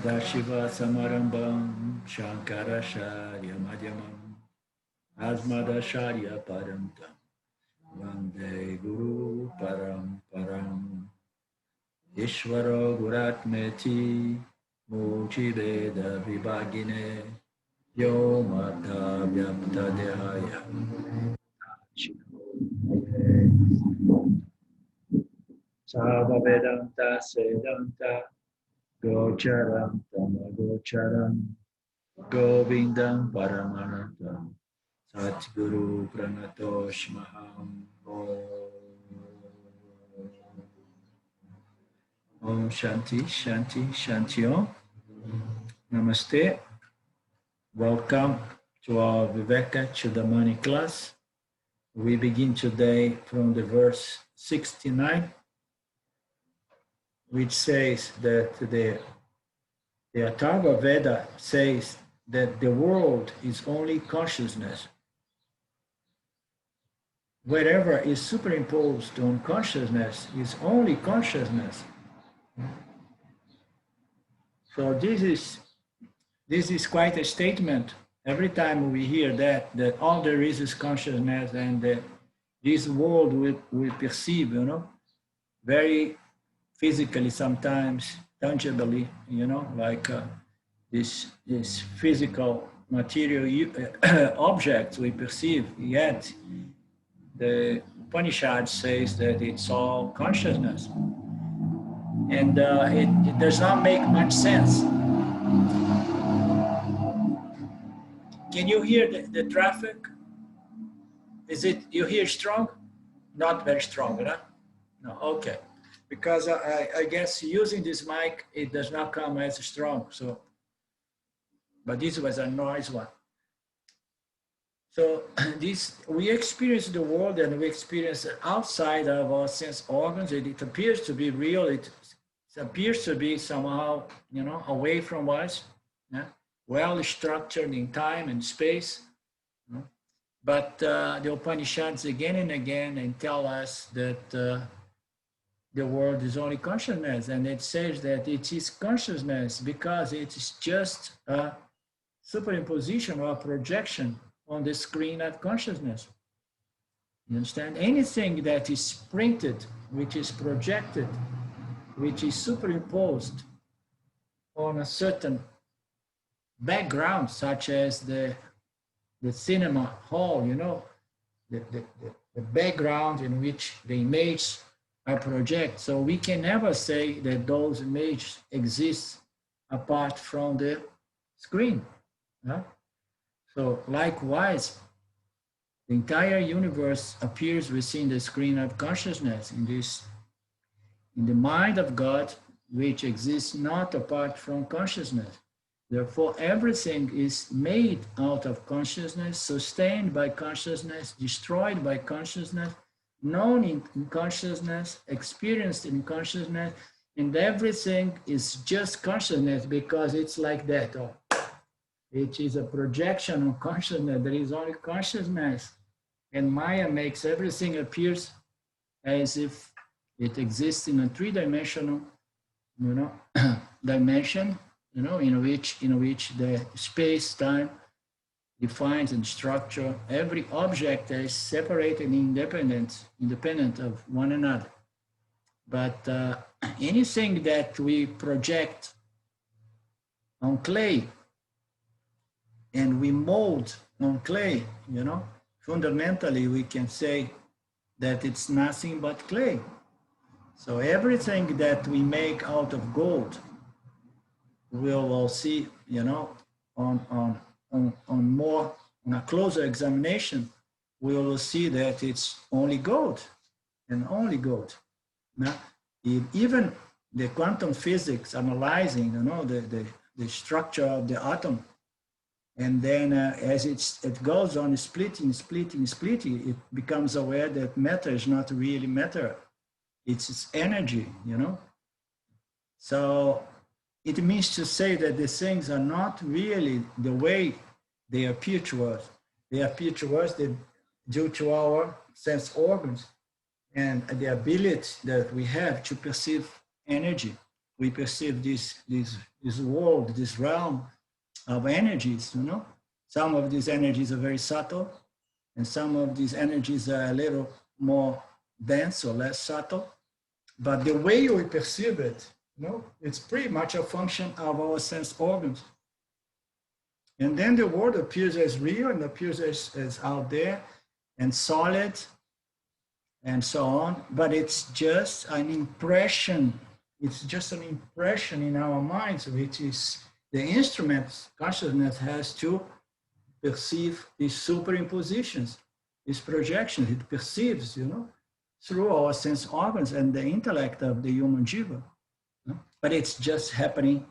Sadashiva Samarambam Shankaracharya Madhyamam Asmadacharya Paramtam Vande Guru Param Ishvaro Guratmeti Mujiveda Vibhagine Yomata Vyaptadhyaya Sarva Vedanta Sedanta Gocharam Tamagocharam Govindam Paramanandam Satguru Pranatoshmaham Om Shanti Shanti Shanti Om. Namaste. Welcome to our Vivekachudamani class. We begin today from the verse 69, which says that the Atharva Veda says that the world is only consciousness. Whatever is superimposed on consciousness is only consciousness. So this is quite a statement. Every time we hear that all there is consciousness, and that this world we perceive, very physically, sometimes tangibly, like this physical material objects we perceive. Yet the Upanishad says that it's all consciousness, and it does not make much sense. Can you hear the traffic? Is it, you hear strong? Not very strong, huh? No, okay. Because I guess using this mic, it does not come as strong. So, but this was a noise one. So we experience the world, and we experience it outside of our sense organs. It appears to be real. It appears to be somehow, away from us. Yeah? Well structured in time and space. But the Upanishads again and again and tell us that the world is only consciousness, and it says that it is consciousness because it is just a superimposition or a projection on the screen of consciousness. You understand? Anything that is printed, which is projected, which is superimposed on a certain background, such as the cinema hall, the background in which the images are projected. So we can never say that those images exist apart from the screen. Huh? So likewise, the entire universe appears within the screen of consciousness, in the mind of God, which exists not apart from consciousness. Therefore, everything is made out of consciousness, sustained by consciousness, destroyed by consciousness, known in consciousness, experienced in consciousness, and everything is just consciousness because it's like that. It is a projection on consciousness. There is only consciousness. And Maya makes everything appears as if it exists in a three-dimensional, dimension, in which the space-time defines and structure every object that is separated and independent of one another. But anything that we project on clay and we mold on clay, fundamentally we can say that it's nothing but clay. So everything that we make out of gold, we will see, on a closer examination, we will see that it's only gold and only gold. Now, even the quantum physics analyzing, the structure of the atom, and then as it goes on splitting, it becomes aware that matter is not really matter. It's energy, So it means to say that the things are not really the way they appear to us. They appear to us due to our sense organs and the ability that we have to perceive energy. we perceive this world, this realm of energies, you know. Some of these energies are very subtle, and some of these energies are a little more dense or less subtle. But the way we perceive it, you know, it's pretty much a function of our sense organs. And then the world appears as real and appears as out there and solid and so on. But it's just an impression. It's just an impression in our minds, which is the instrument consciousness has to perceive these superimpositions, these projections. It perceives, you know, through our sense organs and the intellect of the human jiva. But it's just happening,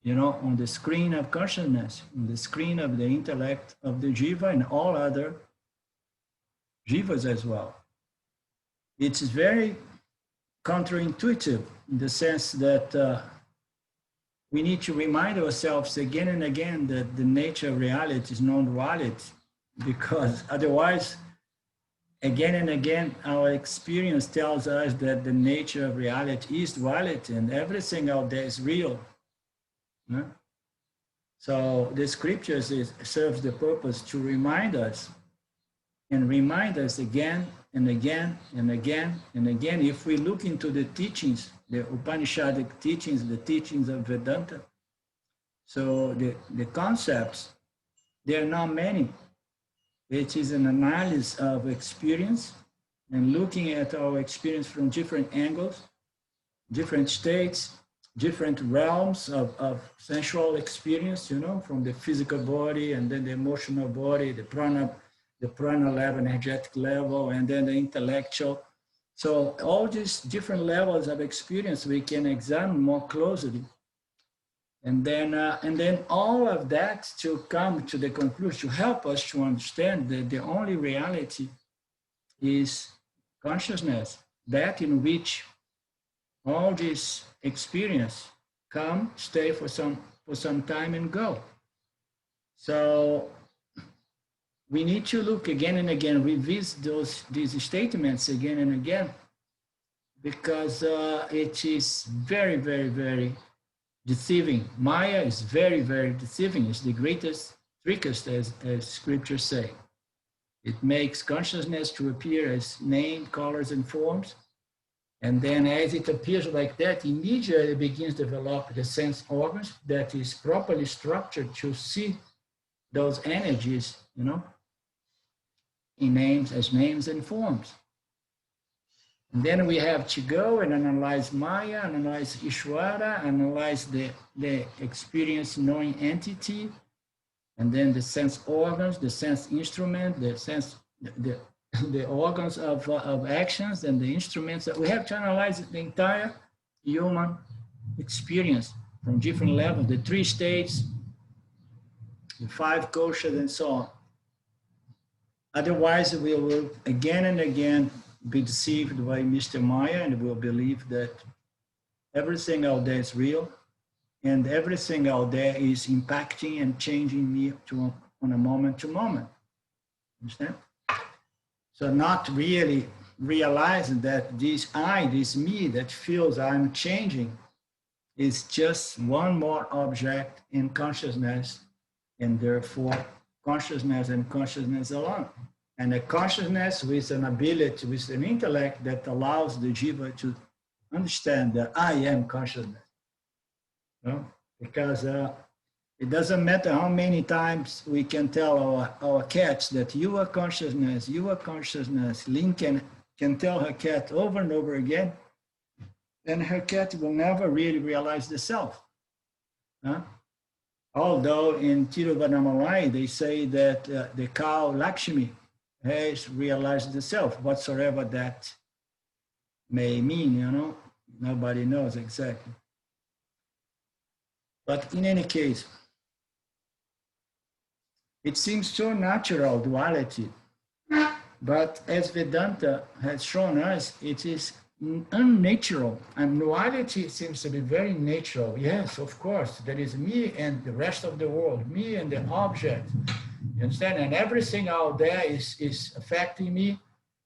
you know, on the screen of consciousness, on the screen of the intellect of the jiva and all other jivas as well. It's very counterintuitive in the sense that we need to remind ourselves again and again that the nature of reality is non-duality, because otherwise, again and again, our experience tells us that the nature of reality is duality and everything out there is real. No? So the scriptures serves the purpose to remind us and remind us again and again and again and again. If we look into the teachings, the Upanishadic teachings, the teachings of Vedanta, so the concepts, there are not many. It is an analysis of experience and looking at our experience from different angles, different states, different realms of sensual experience, you know, from the physical body and then the emotional body, the prana level, energetic level, and then the intellectual. So all these different levels of experience we can examine more closely. And then all of that to come to the conclusion, to help us to understand that the only reality is consciousness, that in which all this experience come, stay for some time and go. So we need to look again and again, revisit these statements again and again, because it is very, very, very deceiving. Maya is very, very deceiving. It's the greatest trickster, as scriptures say. It makes consciousness to appear as name, colors, and forms. And then as it appears like that, immediately it begins to develop the sense organs that is properly structured to see those energies, you know, in names, as names and forms. And then we have to go and analyze Maya, analyze Ishvara, analyze the experience knowing entity, and then the sense organs, the sense instrument, the organs of actions and the instruments. We have to analyze the entire human experience from different levels, the 3 states, the 5 koshas, and so on. Otherwise, we will again and again be deceived by Mr. Maya and will believe that everything out there is real and everything out there is impacting and changing me on a moment to moment. Understand? So not really realizing that this I, this me that feels I'm changing is just one more object in consciousness, and therefore consciousness and consciousness alone. And a consciousness with an ability, with an intellect that allows the jiva to understand that I am consciousness. You know? Because it doesn't matter how many times we can tell our cats that you are consciousness, you are consciousness. Lynn can tell her cat over and over again, and her cat will never really realize the self. Huh? Although in Tiruvannamalai, they say that the cow Lakshmi has realized the self, whatsoever that may mean, you know, nobody knows exactly. But in any case, it seems so natural, duality. But as Vedanta has shown us, it is unnatural. And duality seems to be very natural. Yes, of course, there is me and the rest of the world, me and the object. You understand? And everything out there is affecting me.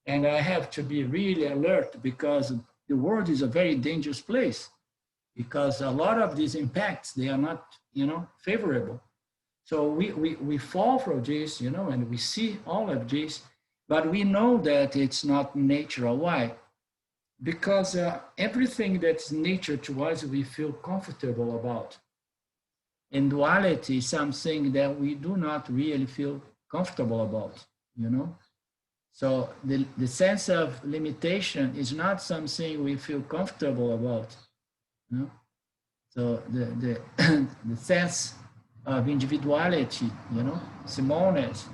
And I have to be really alert because the world is a very dangerous place. because a lot of these impacts, they are not, favorable. So we fall for this, and we see all of this, but we know that it's not natural. Why? Because everything that's nature to us, we feel comfortable about. And duality is something that we do not really feel comfortable about, So the sense of limitation is not something we feel comfortable about. So the the sense of individuality, smallness,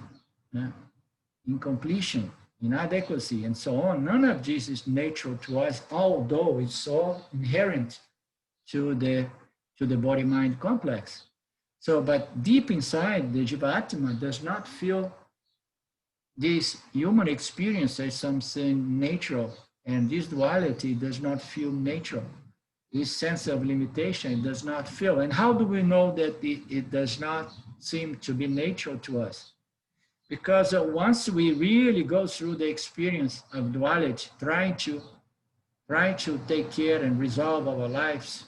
incompletion, inadequacy, and so on. None of this is natural to us, although it's all inherent to the body-mind complex. So, but deep inside, the Jivatma does not feel this human experience as something natural, and this duality does not feel natural. This sense of limitation does not feel. And how do we know that it does not seem to be natural to us? Because once we really go through the experience of duality, trying to take care and resolve our lives,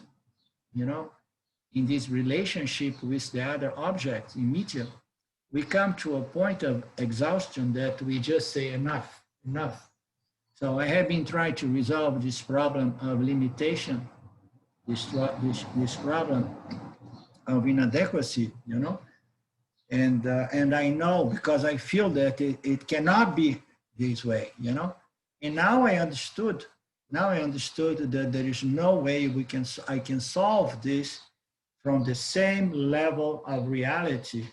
in this relationship with the other object in media, we come to a point of exhaustion that we just say enough. So I have been trying to resolve this problem of limitation, this problem of inadequacy, and I know, because I feel that it cannot be this way, And now I understood that there is no way I can solve this from the same level of reality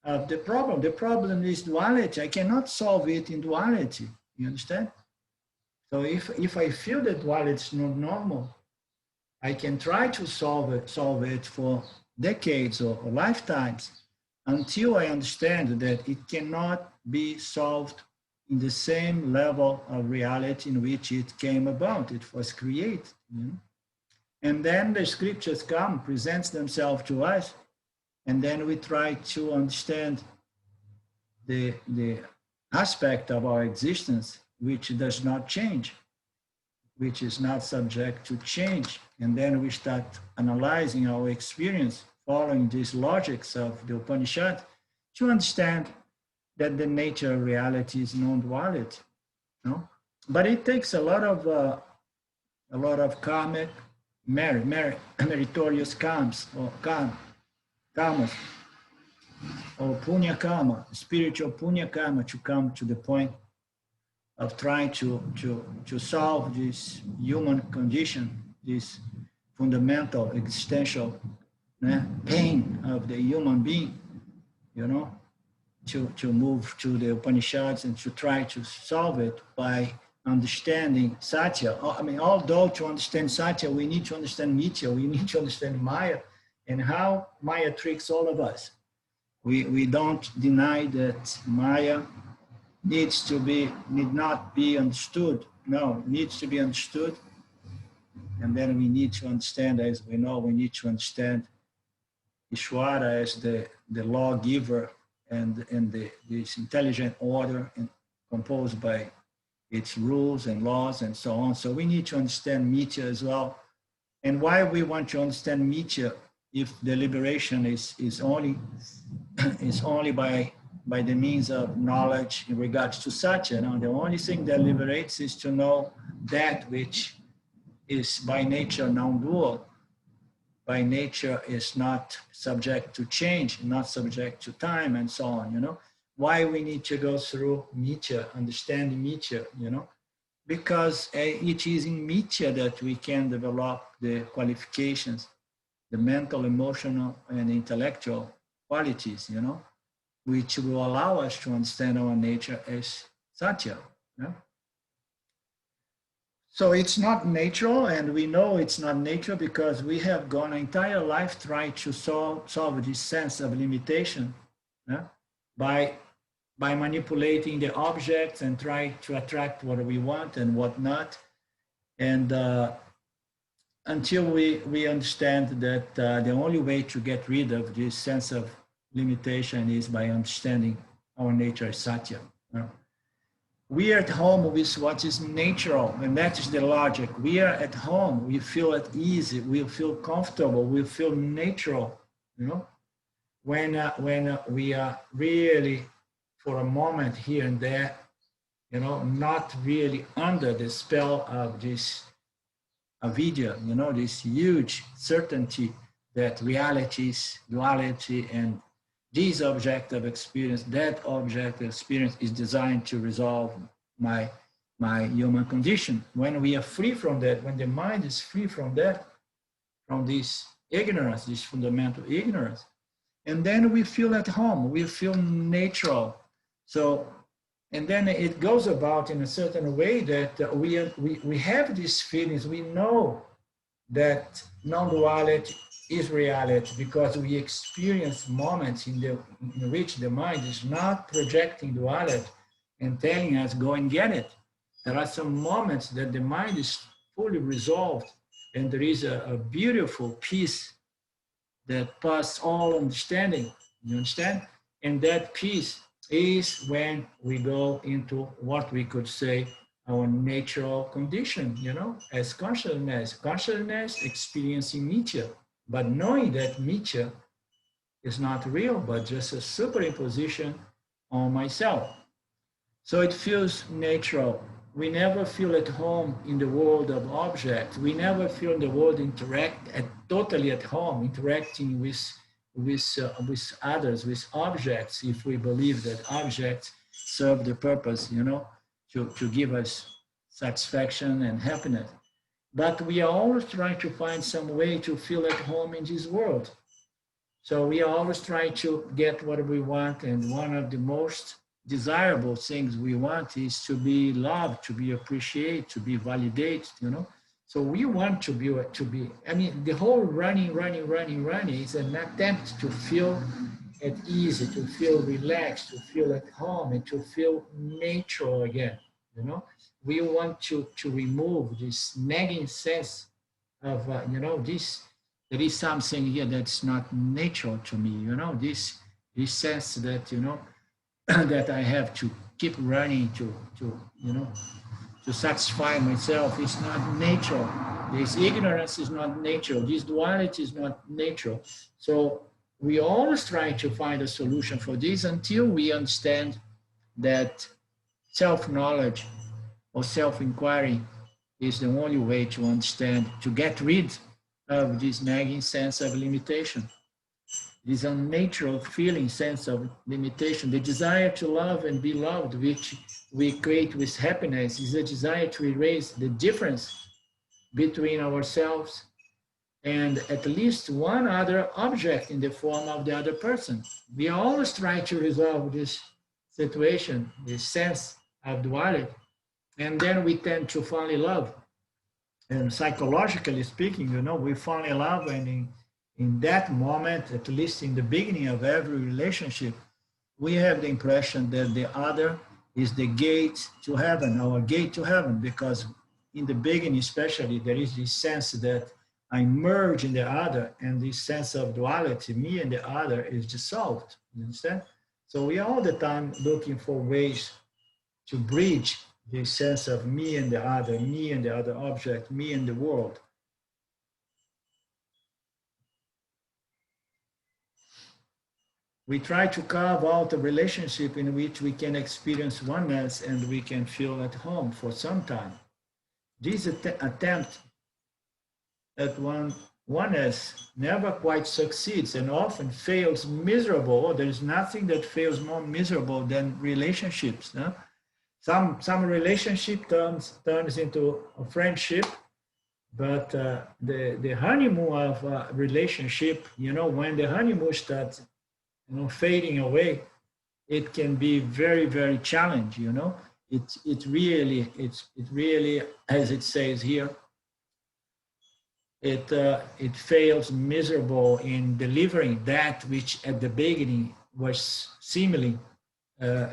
of the problem. The problem is duality. I cannot solve it in duality. You understand? So if I feel that duality is not normal, I can try to solve it for decades or lifetimes until I understand that it cannot be solved in the same level of reality in which it came about, it was created. And then the scriptures come, presents themselves to us, and then we try to understand the aspect of our existence which does not change, which is not subject to change. And then we start analyzing our experience, following these logics of the Upanishad, to understand that the nature of reality is non-duality. But it takes a lot of karmic, meritorious karmas, or punya karma, spiritual punya karma, to come to the point of trying to solve this human condition, this fundamental existential pain of the human being, to move to the Upanishads and to try to solve it by understanding Satya. I mean, although to understand Satya, we need to understand Mithya, we need to understand Maya, and how Maya tricks all of us. We don't deny that Maya need not be understood. No, it needs to be understood. And then we need to understand, as we know, we need to understand Ishvara as the lawgiver and this intelligent order composed by its rules and laws and so on. So we need to understand Mithya as well. And why we want to understand Mithya, if the liberation is only by the means of knowledge in regards to Satya. The only thing that liberates is to know that which is by nature non-dual, by nature is not subject to change, not subject to time, and so on, Why we need to go through Mithya, understanding Mithya, Because it is in Mithya that we can develop the qualifications, the mental, emotional, and intellectual qualities, which will allow us to understand our nature as Satya. So it's not natural, and we know it's not natural because we have gone an entire life trying to solve this sense of limitation by manipulating the objects and try to attract what we want and what not. And until we understand that the only way to get rid of this sense of limitation is by understanding our nature as Satya. we are at home with what is natural, and that is the logic. We are at home, we feel at ease, we feel comfortable, we feel natural, you know, when we are really for a moment here and there, you know, not really under the spell of this avidya, you know, this huge certainty that reality is duality, and this objective experience, that objective experience is designed to resolve my human condition. When we are free from that, when the mind is free from that, from this ignorance, this fundamental ignorance, and then we feel at home, we feel natural. So, and then it goes about in a certain way that we have these feelings, we know that non-duality is reality because we experience moments in which the mind is not projecting duality and telling us, go and get it. There are some moments that the mind is fully resolved and there is a beautiful peace that passes all understanding, you understand? And that peace is when we go into what we could say our natural condition, you know, as consciousness. Consciousness experiencing Mithya, but knowing that Mithya is not real, but just a superimposition on myself. So it feels natural. We never feel at home in the world of objects. We never feel in the world totally at home, interacting with others, with objects, if we believe that objects serve the purpose, you know, to give us satisfaction and happiness. But we are always trying to find some way to feel at home in this world. So we are always trying to get what we want, and one of the most desirable things we want is to be loved, to be appreciated, to be validated, you know. So we want to be, I mean, the whole running is an attempt to feel at ease, to feel relaxed, to feel at home, and to feel natural again, you know. We want to remove this nagging sense of, you know, this, there is something here that's not natural to me, you know, this sense that, you know, that I have to keep running to you know, to satisfy myself. It's not natural. This ignorance is not natural. This duality is not natural. So we always try to find a solution for this until we understand that self-knowledge or self-inquiry is the only way to understand, to get rid of this nagging sense of limitation. This unnatural feeling, sense of limitation, the desire to love and be loved, which we create with happiness, is a desire to erase the difference between ourselves and at least one other object in the form of the other person. We always try to resolve this situation, this sense of duality, and then we tend to fall in love. And psychologically speaking, you know, we fall in love, and in that moment, at least in the beginning of every relationship, we have the impression that the other is the gate to heaven, our gate to heaven, because in the beginning, especially, there is this sense that I merge in the other, and this sense of duality, me and the other, is dissolved. You understand? So we are all the time looking for ways to bridge the sense of me and the other object, me and the world. We try to carve out a relationship in which we can experience oneness and we can feel at home for some time. This attempt at oneness never quite succeeds and often fails miserable. There is nothing that fails more miserable than relationships. No? Some relationship turns into a friendship, but the honeymoon of a relationship, you know, when the honeymoon starts, you know, fading away, it can be very, very challenging, you know. It really, as it says here, it fails miserable in delivering that which at the beginning was seemingly a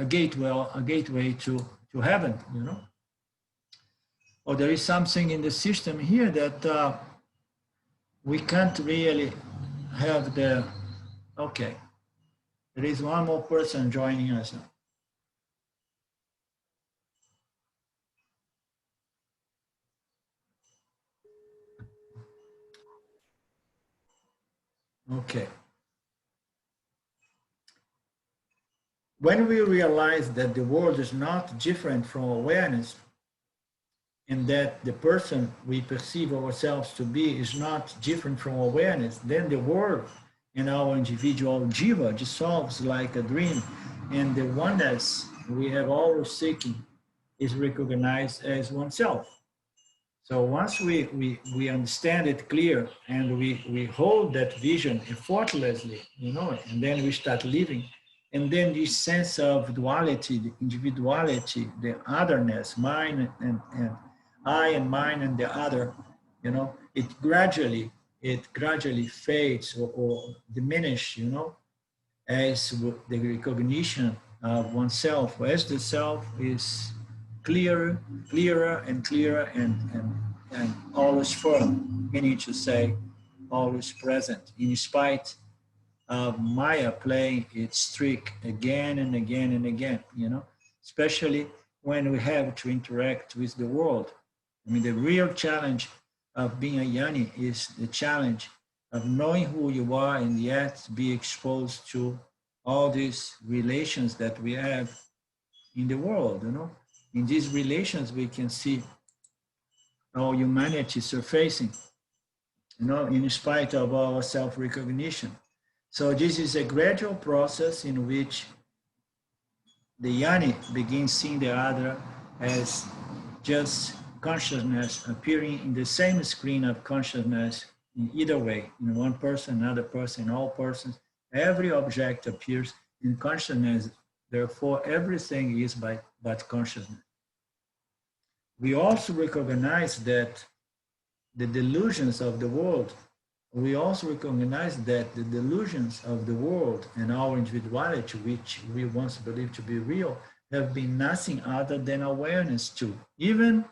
gateway to heaven, you know. Or there is something in the system here that we can't really have the, okay. There is one more person joining us now. Okay. When we realize that the world is not different from awareness, and that the person we perceive ourselves to be is not different from awareness, then the world in our individual jiva dissolves like a dream, and the oneness we have always seeking is recognized as oneself. So once we understand it clear and we hold that vision effortlessly, and then we start living, and then this sense of duality, the individuality, the otherness, mine and I and mine and the other, it gradually fades or diminish, as the recognition of oneself as the self is clearer and clearer and always firm, meaning to say always present, in spite of Maya playing its trick again and again and again, especially when we have to interact with the world. I mean, the real challenge of being a Yanni is the challenge of knowing who you are and yet be exposed to all these relations that we have in the world, In these relations, we can see our humanity surfacing, in spite of our self-recognition. So this is a gradual process in which the Yanni begins seeing the other as just consciousness appearing in the same screen of consciousness in either way, in one person, another person, in all persons. Every object appears in consciousness, therefore everything is but consciousness. We also recognize that the delusions of the world, we also recognize that the delusions of the world and our individuality, which we once believed to be real, have been nothing other than awareness too, even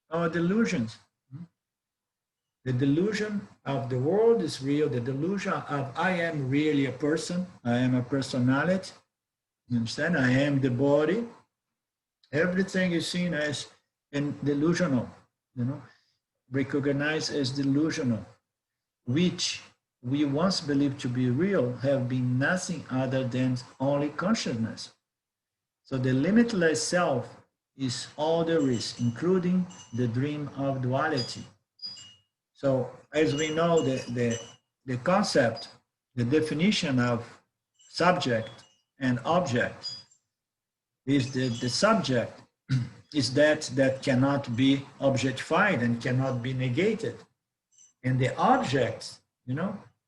our delusions. The delusion of the world is real. The delusion of I am really a person. I am a personality. You understand? I am the body. Everything is seen as delusional, recognized as delusional, which we once believed to be real have been nothing other than only consciousness. So the limitless self is all there is, including the dream of duality. So as we know, the concept, the definition of subject and object is the subject is that cannot be objectified and cannot be negated. And the object,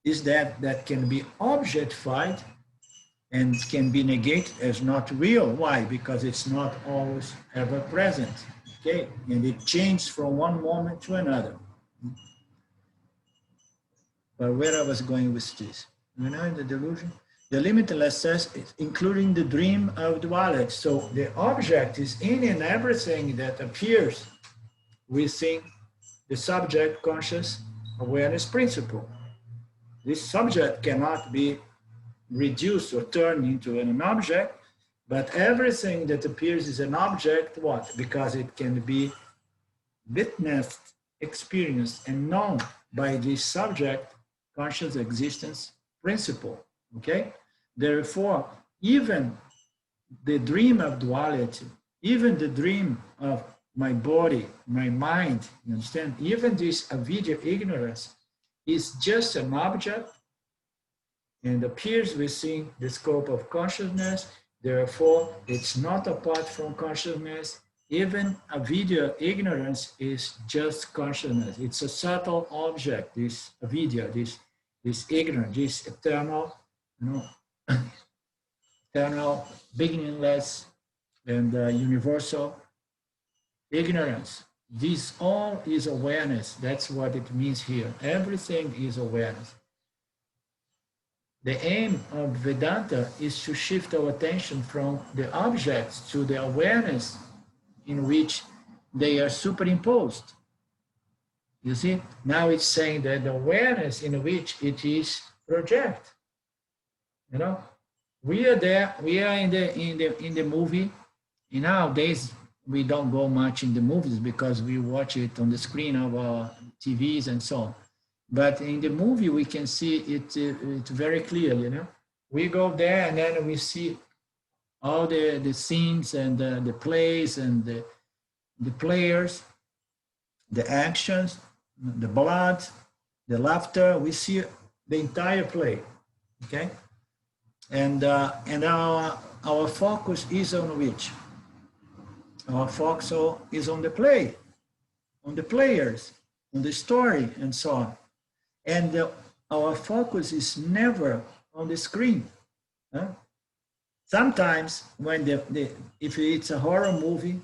is that can be objectified and can be negated as not real. Why? Because it's not always ever present. Okay, and it changes from one moment to another. But where I was going with this, in the delusion, the limitless sense is including the dream of duality. So the object is in and everything that appears within the subject conscious awareness principle. This subject cannot be reduced or turned into an object, but everything that appears is an object, what? Because it can be witnessed, experienced, and known by this subject conscious existence principle, okay? Therefore, even the dream of duality, even the dream of my body, my mind, you understand? Even this avidya ignorance is just an object and appears within the scope of consciousness. Therefore, it's not apart from consciousness. Even avidya ignorance is just consciousness. It's a subtle object, this avidya, this ignorance, this eternal, eternal, beginningless, and universal ignorance. This all is awareness. That's what it means here. Everything is awareness. The aim of Vedanta is to shift our attention from the objects to the awareness in which they are superimposed. You see, now it's saying that the awareness in which it is project. We are there. We are in the movie. Nowadays, we don't go much in the movies because we watch it on the screen of our TVs and so on. But in the movie, we can see it very clearly, you know. We go there and then we see all the scenes and the plays and the players, the actions, the blood, the laughter. We see the entire play, okay? And our focus is on which? Our focus is on the play, on the players, on the story, and so on. And our focus is never on the screen. Huh? Sometimes when if it's a horror movie,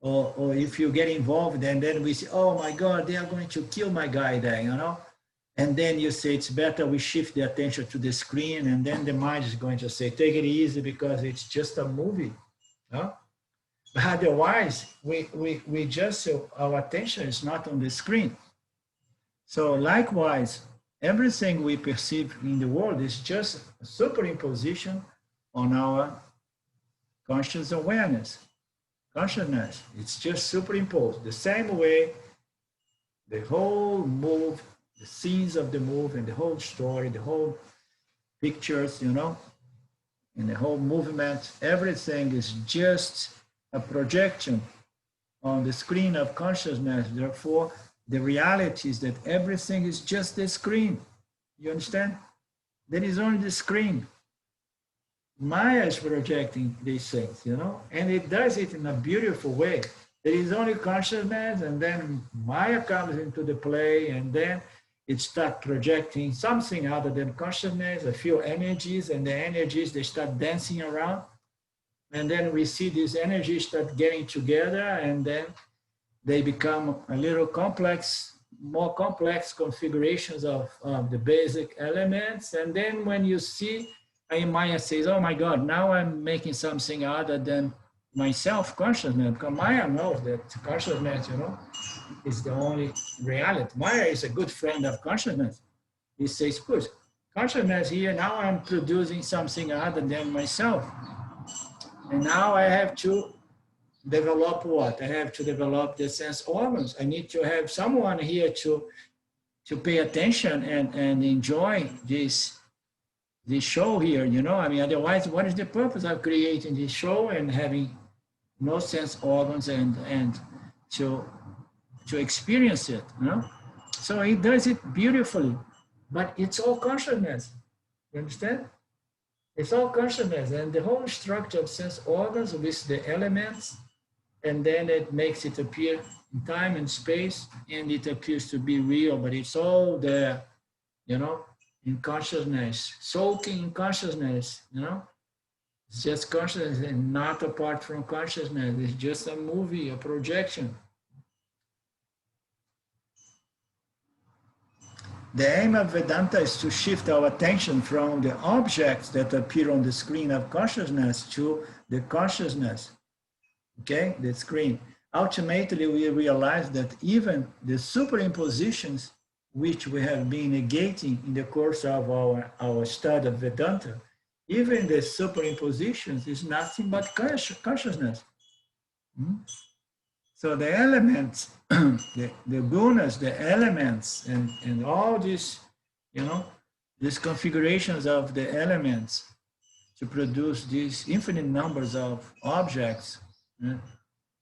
or if you get involved and then we say, oh my God, they are going to kill my guy there, you know? And then you say, it's better we shift the attention to the screen, and then the mind is going to say, take it easy because it's just a movie. Huh? But otherwise, we just, our attention is not on the screen. So likewise, everything we perceive in the world is just a superimposition on our conscious awareness. Consciousness, it's just superimposed. The same way the whole move, the scenes of the move and the whole story, the whole pictures, you know, and the whole movement, everything is just a projection on the screen of consciousness. Therefore, the reality is that everything is just the screen. You understand? There is only the screen. Maya is projecting these things, you know, and it does it in a beautiful way. There is only consciousness, and then Maya comes into the play, and then it starts projecting something other than consciousness, a few energies, and the energies, they start dancing around. And then we see these energies start getting together, and then they become a little complex, more complex configurations of the basic elements. And then when you see, Maya says, oh my God, now I'm making something other than myself consciousness, because Maya knows that consciousness, you know, is the only reality. Maya is a good friend of consciousness. He says, good, consciousness here, now I'm producing something other than myself. And now I have to develop what? I have to develop the sense organs. I need to have someone here to pay attention and enjoy this show here, you know? I mean, otherwise, what is the purpose of creating this show and having no sense organs and to experience it, you know? So he does it beautifully, but it's all consciousness, you understand? It's all consciousness, and the whole structure of sense organs with the elements, and then it makes it appear in time and space, and it appears to be real, but it's all there, you know, in consciousness, soaking in consciousness, you know? It's just consciousness and not apart from consciousness. It's just a movie, a projection. The aim of Vedanta is to shift our attention from the objects that appear on the screen of consciousness to the consciousness, okay, the screen. Ultimately, we realize that even the superimpositions which we have been negating in the course of our study of Vedanta, even the superimpositions is nothing but consciousness. So the elements, the gunas, the elements, and all these, you know, these configurations of the elements to produce these infinite numbers of objects,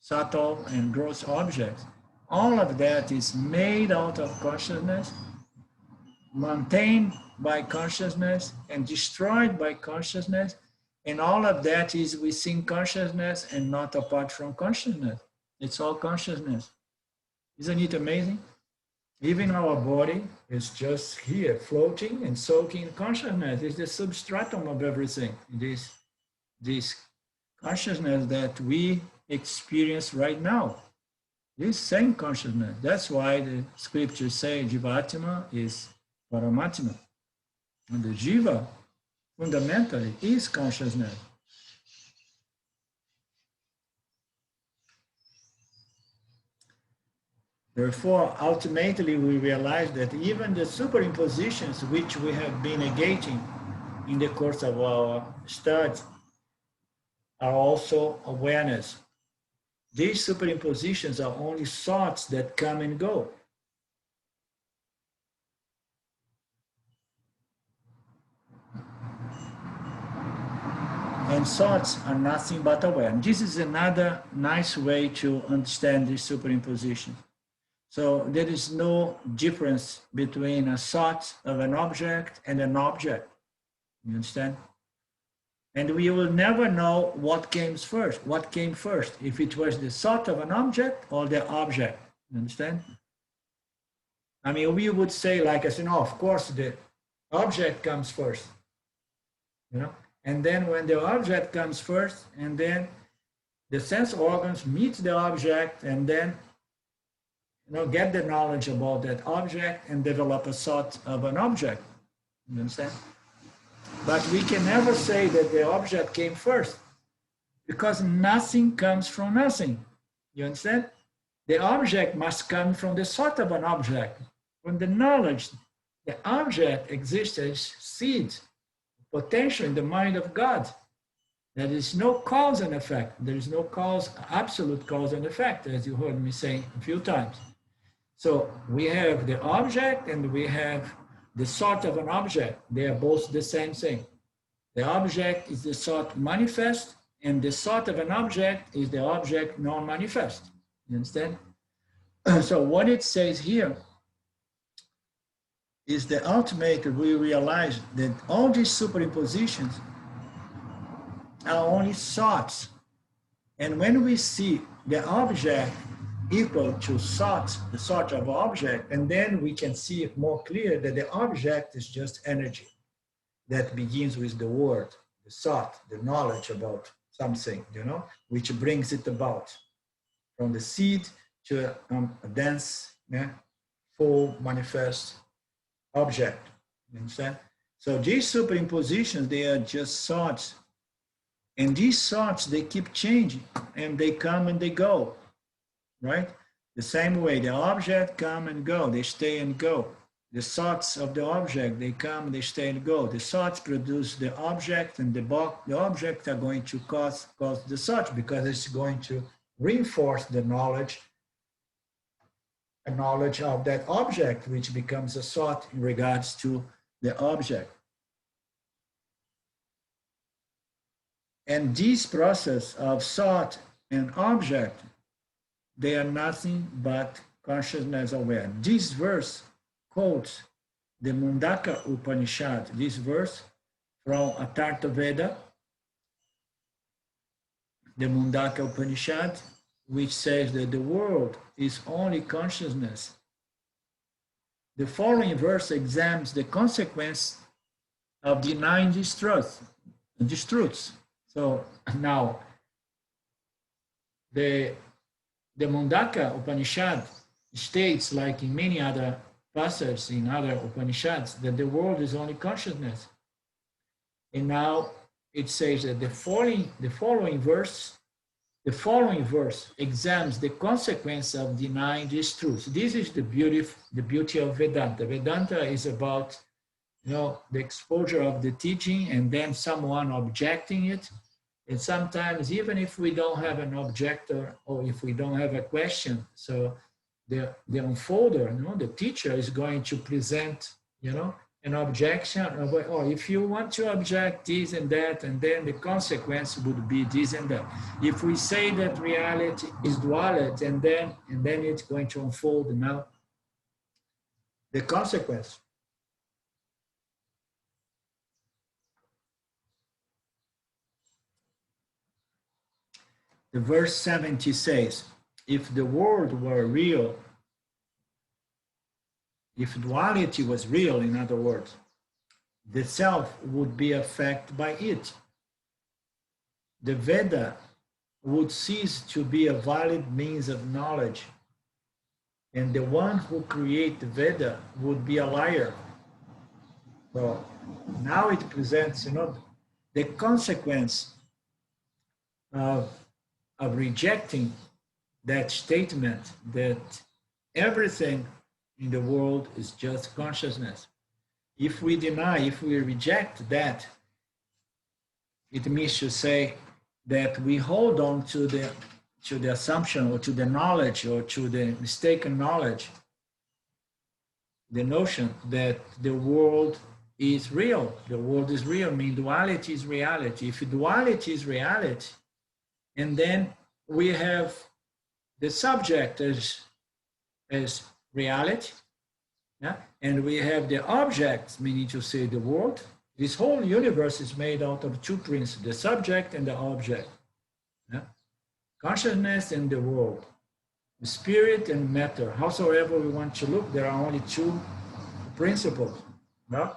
subtle and gross objects, all of that is made out of consciousness, maintained by consciousness, and destroyed by consciousness, and all of that is within consciousness and not apart from consciousness. It's all consciousness. Isn't it amazing? Even our body is just here, floating and soaking in consciousness. It's the substratum of everything. This consciousness that we experience right now. This same consciousness. That's why the scriptures say Jivatma is Paramatma. And the Jiva, fundamentally, is consciousness. Therefore, ultimately, we realize that even the superimpositions which we have been negating in the course of our study are also awareness. These superimpositions are only thoughts that come and go. and thoughts are nothing but aware. And this is another nice way to understand this superimposition. So there is no difference between a thought of an object and an object. You understand? And we will never know what came first, if it was the thought of an object or the object. You understand? I mean, we would say, like I said, no, of course the object comes first, you know? And then when the object comes first, and then the sense organs meet the object, and then, you know, get the knowledge about that object and develop a thought of an object. You understand? But we can never say that the object came first, because nothing comes from nothing. You understand? The object must come from the thought of an object, from the knowledge. The object exists as seed, potential in the mind of God. There is no cause and effect. There is no cause, absolute cause and effect, as you heard me say a few times. So we have the object and we have the thought of an object. They are both the same thing. The object is the thought manifest, and the thought of an object is the object non-manifest. You understand? So what it says here is the ultimate, we realize that all these superimpositions are only thoughts. And when we see the object equal to thought, the thought of object, and then we can see it more clear that the object is just energy that begins with the word, the thought, the knowledge about something, you know, which brings it about from the seed to a dense, full, manifest object. You understand? So these superimpositions, they are just thoughts. And these thoughts, they keep changing, and they come and they go. Right? The same way, the object come and go, they stay and go. The thoughts of the object, they come, they stay and go. The thoughts produce the object, and the object are going to cause the thought, because it's going to reinforce the knowledge, a knowledge of that object, which becomes a thought in regards to the object. And this process of thought and object, they are nothing but consciousness aware. This verse quotes the Mundaka Upanishad, this verse from Atharva Veda, the Mundaka Upanishad, which says that the world is only consciousness. The following verse examines the consequence of denying these truths. So now, the Mundaka Upanishad states, like in many other passages in other Upanishads, that the world is only consciousness. And now it says that the following verse examines the consequence of denying these truths. This is the beauty of Vedanta. Vedanta is about, you know, the exposure of the teaching and then someone objecting it. And sometimes, even if we don't have an objector or if we don't have a question, so the unfolder, you know, the teacher is going to present, you know, an objection. Or if you want to object this and that, and then the consequence would be this and that. If we say that reality is duality, and then it's going to unfold now the consequence. The verse 70 says, if the world were real, if duality was real, in other words, the self would be affected by it. The Veda would cease to be a valid means of knowledge, and the one who created the Veda would be a liar. So now it presents, you know, the consequence of rejecting that statement that everything in the world is just consciousness. If we deny, if we reject that, it means to say that we hold on to the assumption or to the knowledge or to the mistaken knowledge, the notion that the world is real. The world is real, means duality is reality. If duality is reality, and then we have the subject as reality, yeah? And we have the objects, meaning to say the world. This whole universe is made out of two principles, the subject and the object. Yeah? Consciousness and the world, the spirit and matter. Howsoever we want to look, there are only two principles. Yeah?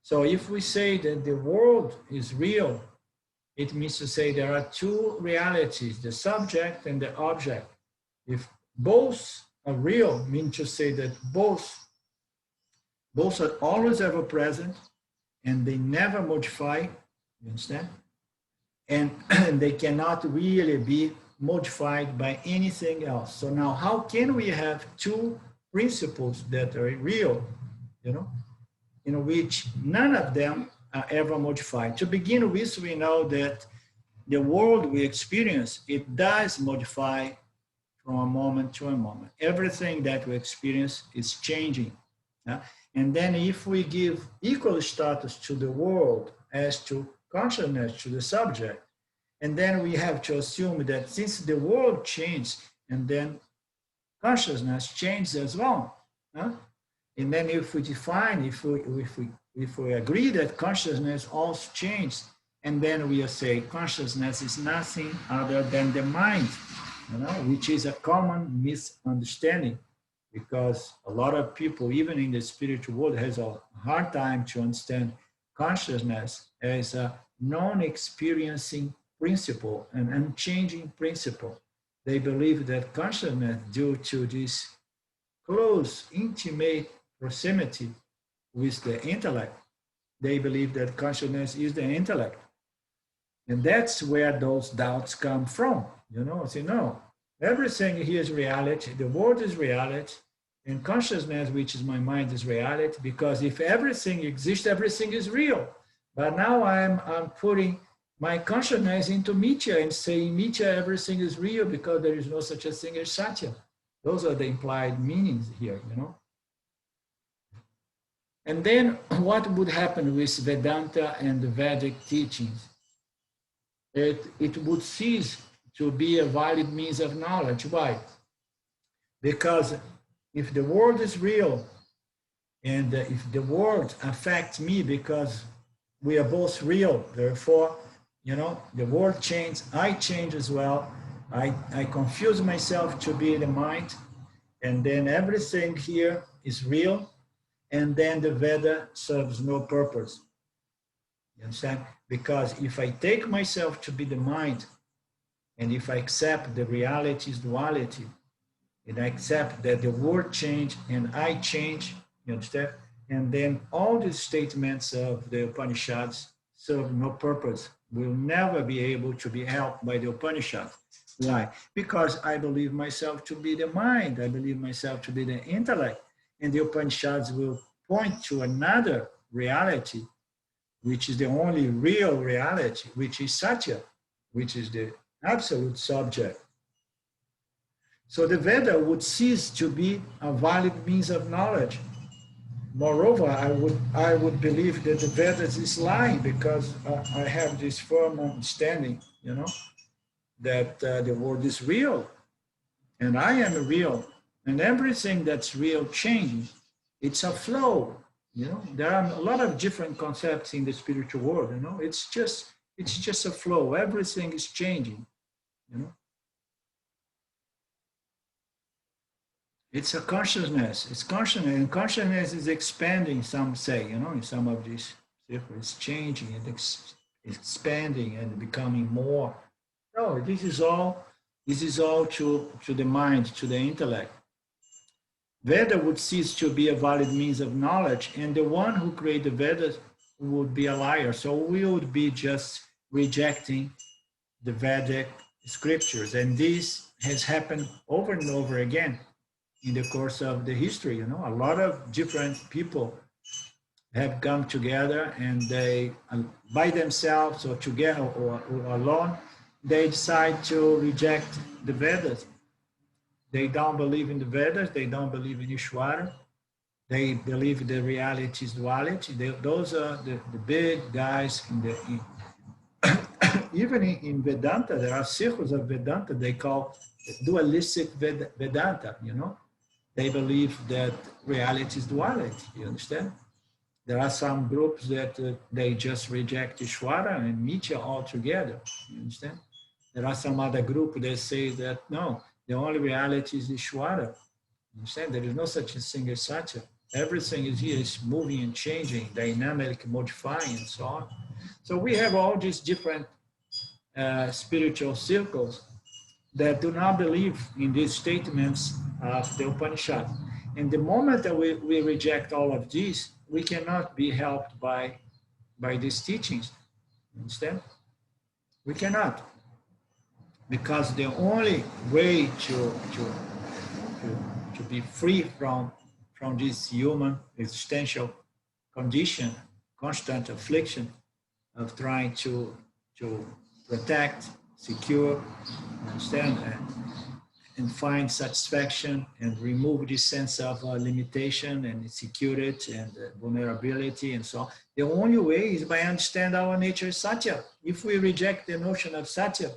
So if we say that the world is real, it means to say there are two realities, the subject and the object. If both are real, means to say that both are always ever present and they never modify, you understand? And they cannot really be modified by anything else. So now how can we have two principles that are real, you know, in which none of them are ever modified? To begin with, we know that the world we experience, it does modify from a moment to a moment. Everything that we experience is changing. Yeah? And then if we give equal status to the world as to consciousness, to the subject, and then we have to assume that since the world changed, and then consciousness changes as well. Huh? And then if we define, if we agree that consciousness also changes, and then we say consciousness is nothing other than the mind, you know, which is a common misunderstanding, because a lot of people, even in the spiritual world, has a hard time to understand consciousness as a non-experiencing principle, an unchanging principle. They believe that consciousness, due to this close, intimate proximity with the intellect, they believe that consciousness is the intellect. And that's where those doubts come from. You know, say, no, everything here is reality, the world is reality, and consciousness, which is my mind, is reality, because if everything exists, everything is real. But now I'm putting my consciousness into Mithya and saying Mithya, everything is real because there is no such a thing as Satya. Those are the implied meanings here, you know. And then what would happen with Vedanta and the Vedic teachings? It would cease to be a valid means of knowledge. Why? Because if the world is real, and if the world affects me because we are both real, therefore, you know, the world changes, I change as well. I confuse myself to be the mind, and then everything here is real, and then the Veda serves no purpose. You understand? Because if I take myself to be the mind, and if I accept the reality is duality, and I accept that the world change and I change, you understand? And then all the statements of the Upanishads serve no purpose, will never be able to be helped by the Upanishads. Why? Because I believe myself to be the mind, I believe myself to be the intellect, and the Upanishads will point to another reality, which is the only real reality, which is Satya, which is the absolute subject. So the Veda would cease to be a valid means of knowledge. Moreover, I would believe that the Vedas is lying, because I have this firm understanding, you know, that the world is real, and I am real, and everything that's real changes. It's a flow, you know. There are a lot of different concepts in the spiritual world, you know. It's just a flow. Everything is changing, you know. It's a consciousness. It's consciousness, and consciousness is expanding. Some say, you know, in some of these, it's changing and expanding and becoming more. No, this is all to the mind, to the intellect. Veda would cease to be a valid means of knowledge, and the one who created Vedas would be a liar. So we would be just rejecting the Vedic scriptures, and this has happened over and over again in the course of the history. You know, a lot of different people have come together, and they, by themselves or together or alone, they decide to reject the Vedas. They don't believe in the Vedas, they don't believe in Ishvara, They believe the reality is duality. Those are the big guys even in Vedanta, there are circles of Vedanta they call dualistic Vedanta, you know. They believe that reality is duality, you understand? There are some groups that they just reject Ishvara and Mithya altogether, you understand? There are some other group that say that no, the only reality is Ishvara. You understand? There is no such thing as Satya. Everything is here, is moving and changing, dynamic, modifying, and so on. So we have all these different spiritual circles that do not believe in these statements of the Upanishad. And the moment that we reject all of these, we cannot be helped by these teachings. Understand? We cannot. Because the only way to be free from this human existential condition, constant affliction of trying to protect, secure, understand, and find satisfaction and remove this sense of limitation and insecurity and vulnerability and so on. The only way is by understand our nature is Satya. If we reject the notion of Satya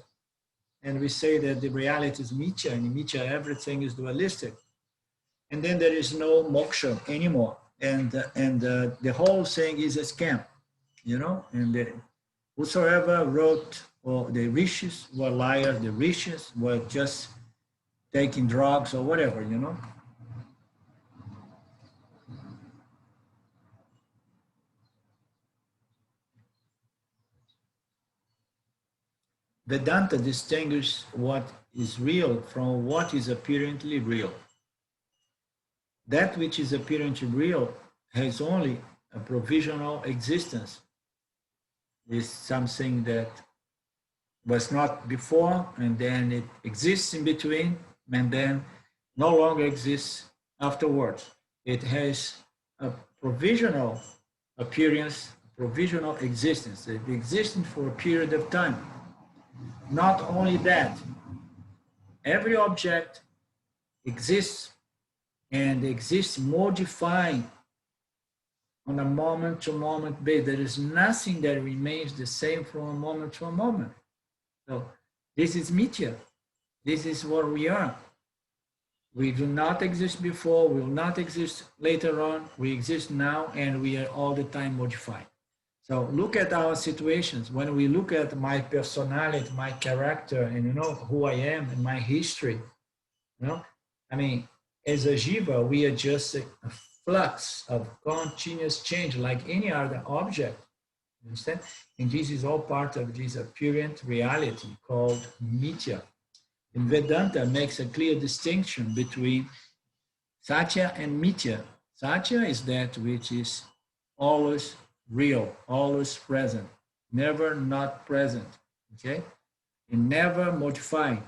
and we say that the reality is Mithya, and in Mithya everything is dualistic, and then there is no moksha anymore, and the whole thing is a scam, you know, and whosoever wrote, or the rishis were liars, the rishis were just taking drugs or whatever, you know. Vedanta distinguishes what is real from what is apparently real. That which is apparently real has only a provisional existence. It's something that was not before, and then it exists in between, and then no longer exists afterwards. It has a provisional appearance, provisional existence. It exists for a period of time. Not only that, every object exists and exists modifying on a moment-to-moment basis. There is nothing that remains the same from a moment to a moment. So this is Mithya. This is what we are. We do not exist before, we will not exist later on. We exist now, and we are all the time modified. So look at our situations. When we look at my personality, my character, and you know who I am and my history, you know, I mean, as a jiva, we are just a flux of continuous change like any other object. You understand? And this is all part of this apparent reality called Mithya. And Vedanta makes a clear distinction between Satya and Mithya. Satya is that which is always real, always present, never not present, okay? And never modifying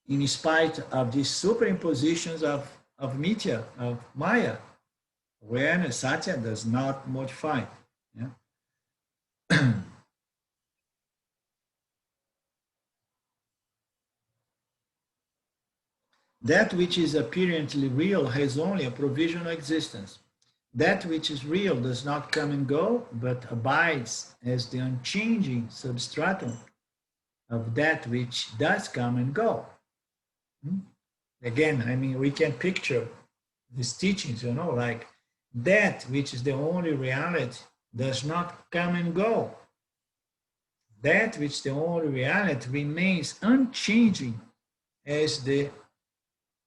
in spite of these superimpositions of Mithya, of Maya. Awareness, Satya does not modify. Yeah? That which is apparently real has only a provisional existence. That which is real does not come and go, but abides as the unchanging substratum of that which does come and go. Again, I mean, we can picture these teachings, you know, like that which is the only reality does not come and go. That which the only reality remains unchanging as the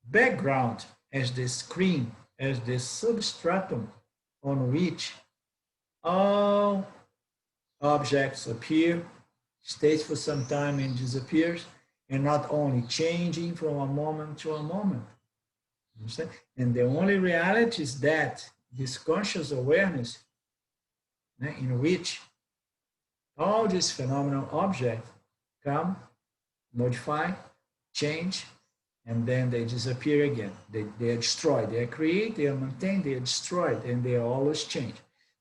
background, as the screen, as the substratum on which all objects appear, stays for some time and disappears, and not only changing from a moment to a moment. Understand? And the only reality is that this conscious awareness in which all these phenomenal objects come, modify, change, and then they disappear again. They are destroyed. They are created, they are maintained, they are destroyed, and they are always change.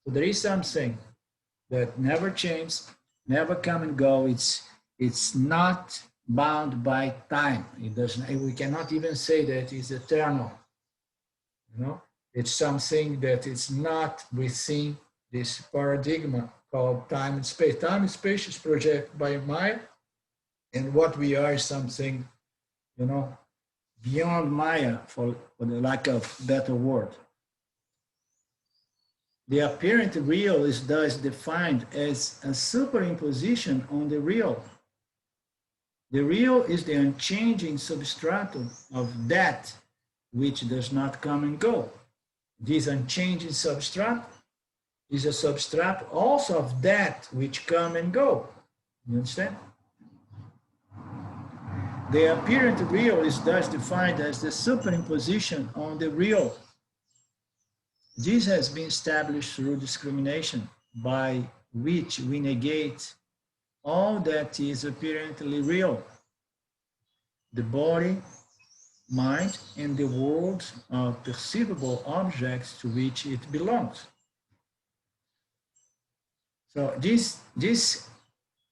So there is something that never changes, never come and go. It's not bound by time. It doesn't, we cannot even say that it's eternal. You know, it's something that is not within this paradigm called time and space. Time and space is projected by Maya, and what we are is something, you know, beyond Maya, for the lack of better word. The apparent real is thus defined as a superimposition on the real. The real is the unchanging substratum of that which does not come and go. This unchanging substratum is a substratum also of that which come and go. You understand? The apparent real is thus defined as the superimposition on the real. This has been established through discrimination, by which we negate all that is apparently real. The body, mind, and the world of perceivable objects to which it belongs. So this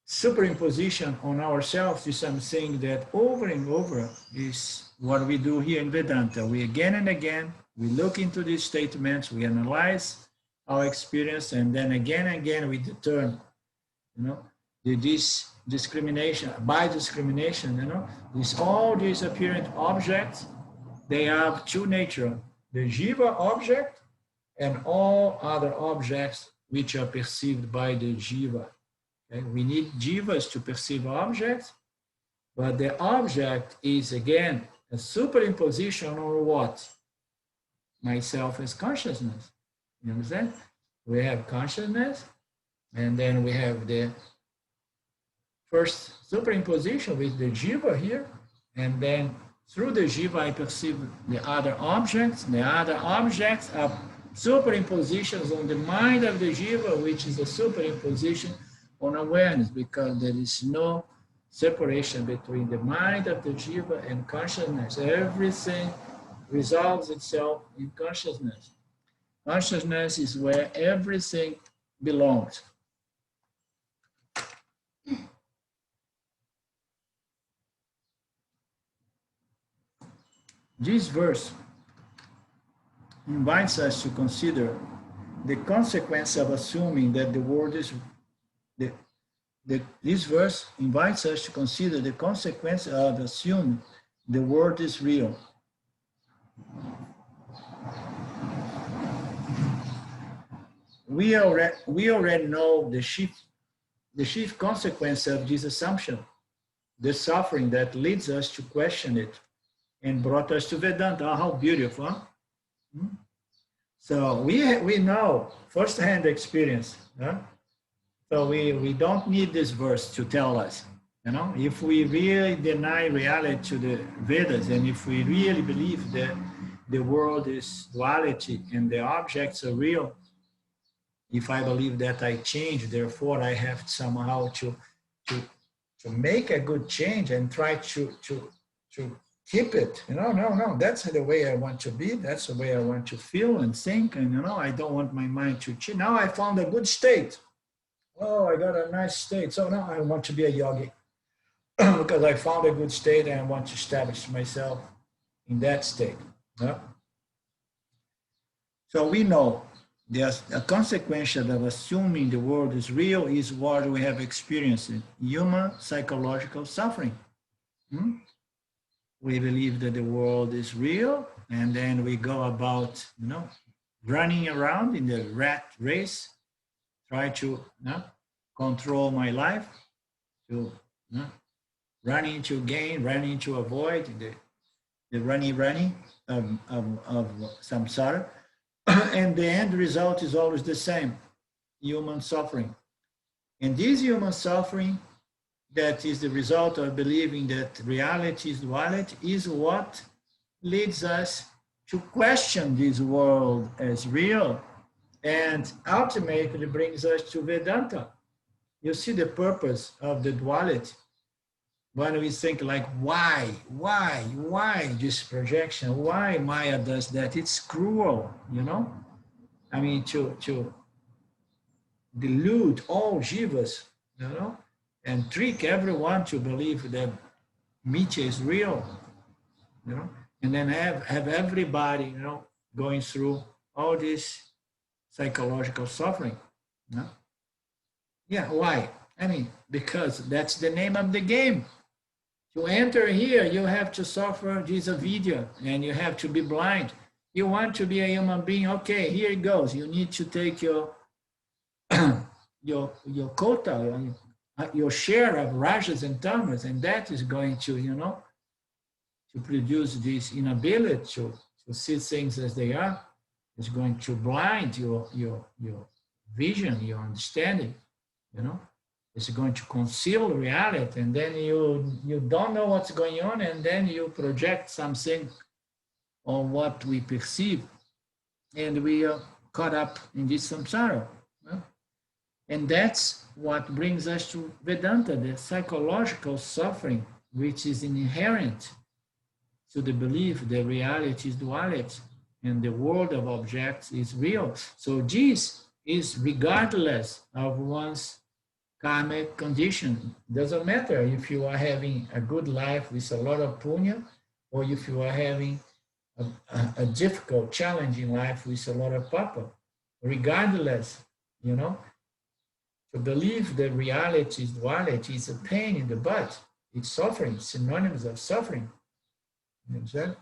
superimposition on ourselves is something that over and over is what we do here in Vedanta. We again and again, we look into these statements, we analyze our experience, and then again and again we determine, you know, this discrimination, by discrimination, you know, all these apparent objects, they have two natures, the jiva object and all other objects which are perceived by the jiva. Okay? We need jivas to perceive objects, but the object is again a superimposition on what? Myself as consciousness. You understand? We have consciousness, and then we have the first superimposition with the jiva here, and then through the jiva I perceive the other objects. The other objects are superimpositions on the mind of the jiva, which is a superimposition on awareness, because there is no separation between the mind of the jiva and consciousness. Everything resolves itself in consciousness. Consciousness is where everything belongs. This verse invites us to consider the consequence of assuming that the world is this verse invites us to consider the consequence of assuming the world is real. We already know the chief consequence of this assumption, the suffering that leads us to question it and brought us to Vedanta. Oh, how beautiful, huh? So we know firsthand experience. Huh? So we don't need this verse to tell us. You know, if we really deny reality to the Vedas, and if we really believe that the world is duality and the objects are real, if I believe that I change, therefore I have somehow to make a good change and try to keep it. You know, no, that's the way I want to be. That's the way I want to feel and think. And, you know, I don't want my mind to change. Now I found a good state. Oh, I got a nice state. So now I want to be a yogi because I found a good state and I want to establish myself in that state. Yeah? So we know there's a consequence of assuming the world is real is what we have experienced, human psychological suffering. We believe that the world is real, and then we go about, you know, running around in the rat race, try to control my life, to running to gain, running to avoid, the running of samsara. And the end result is always the same, human suffering. And this human suffering, that is the result of believing that reality is duality, is what leads us to question this world as real, and ultimately brings us to Vedanta. You see the purpose of the duality. When we think like, why this projection? Why Maya does that? It's cruel, you know? I mean, to delude all jivas, you know, and trick everyone to believe that Nietzsche is real, you know, and then have everybody, you know, going through all this psychological suffering. You know? Yeah, why? I mean, because that's the name of the game. To enter here, you have to suffer this video and you have to be blind. You want to be a human being, okay, here it goes. You need to take your your quota, your share of rajas and tamas, and that is going to, you know, to produce this inability to see things as they are. It's going to blind your vision, your understanding, you know. It's going to conceal reality, and then you don't know what's going on, and then you project something on what we perceive, and we are caught up in this samsara. You know? And that's what brings us to Vedanta, the psychological suffering, which is inherent to the belief that reality is duality and the world of objects is real. So this is regardless of one's karmic condition. Doesn't matter if you are having a good life with a lot of punya, or if you are having a difficult, challenging life with a lot of papa. Regardless, you know, to believe that reality is duality is a pain in the butt. It's suffering, synonyms of suffering. You understand?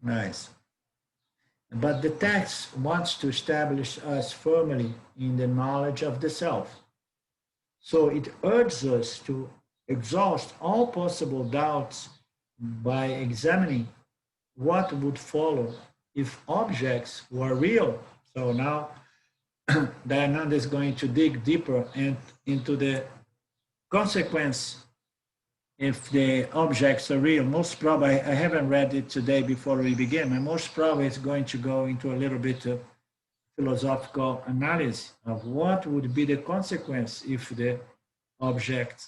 Nice. But the text wants to establish us firmly in the knowledge of the self. So it urges us to exhaust all possible doubts by examining what would follow if objects were real. So now Dayananda is going to dig deeper into the consequence if the objects are real. Most probably, I haven't read it today before we begin, but most probably it's going to go into a little bit of philosophical analysis of what would be the consequence if the object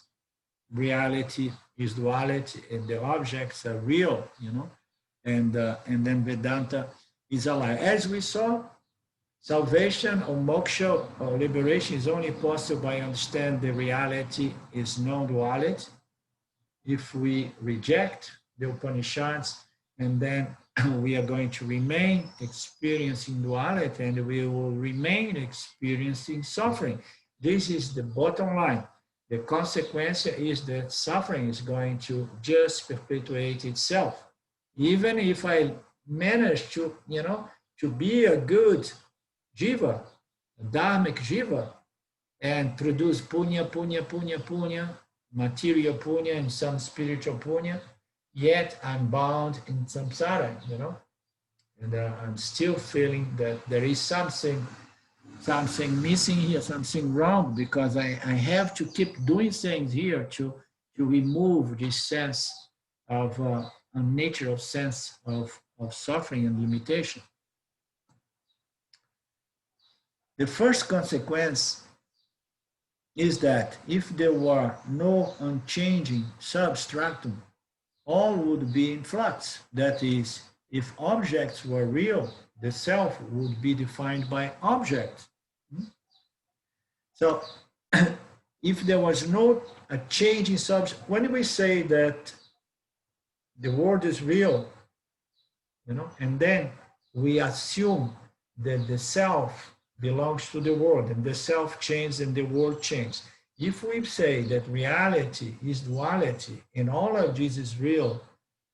reality is duality and the objects are real, you know, and then Vedanta is alive. As we saw, salvation or moksha or liberation is only possible by understanding the reality is non-duality. If we reject the Upanishads, and then we are going to remain experiencing duality and we will remain experiencing suffering. This is the bottom line. The consequence is that suffering is going to just perpetuate itself. Even if I manage to, you know, to be a good jiva, a dharmic jiva, and produce punya, material punya and some spiritual punya, yet I'm bound in samsara, you know, and I'm still feeling that there is something missing here, something wrong, because I have to keep doing things here to remove this sense of a natural sense of suffering and limitation. The first consequence is that if there were no unchanging substratum, all would be in flux. That is, if objects were real, the self would be defined by objects. So if there was no a change in substance, when we say that the world is real, you know, and then we assume that the self belongs to the world and the self changes and the world changes. If we say that reality is duality and all of this is real,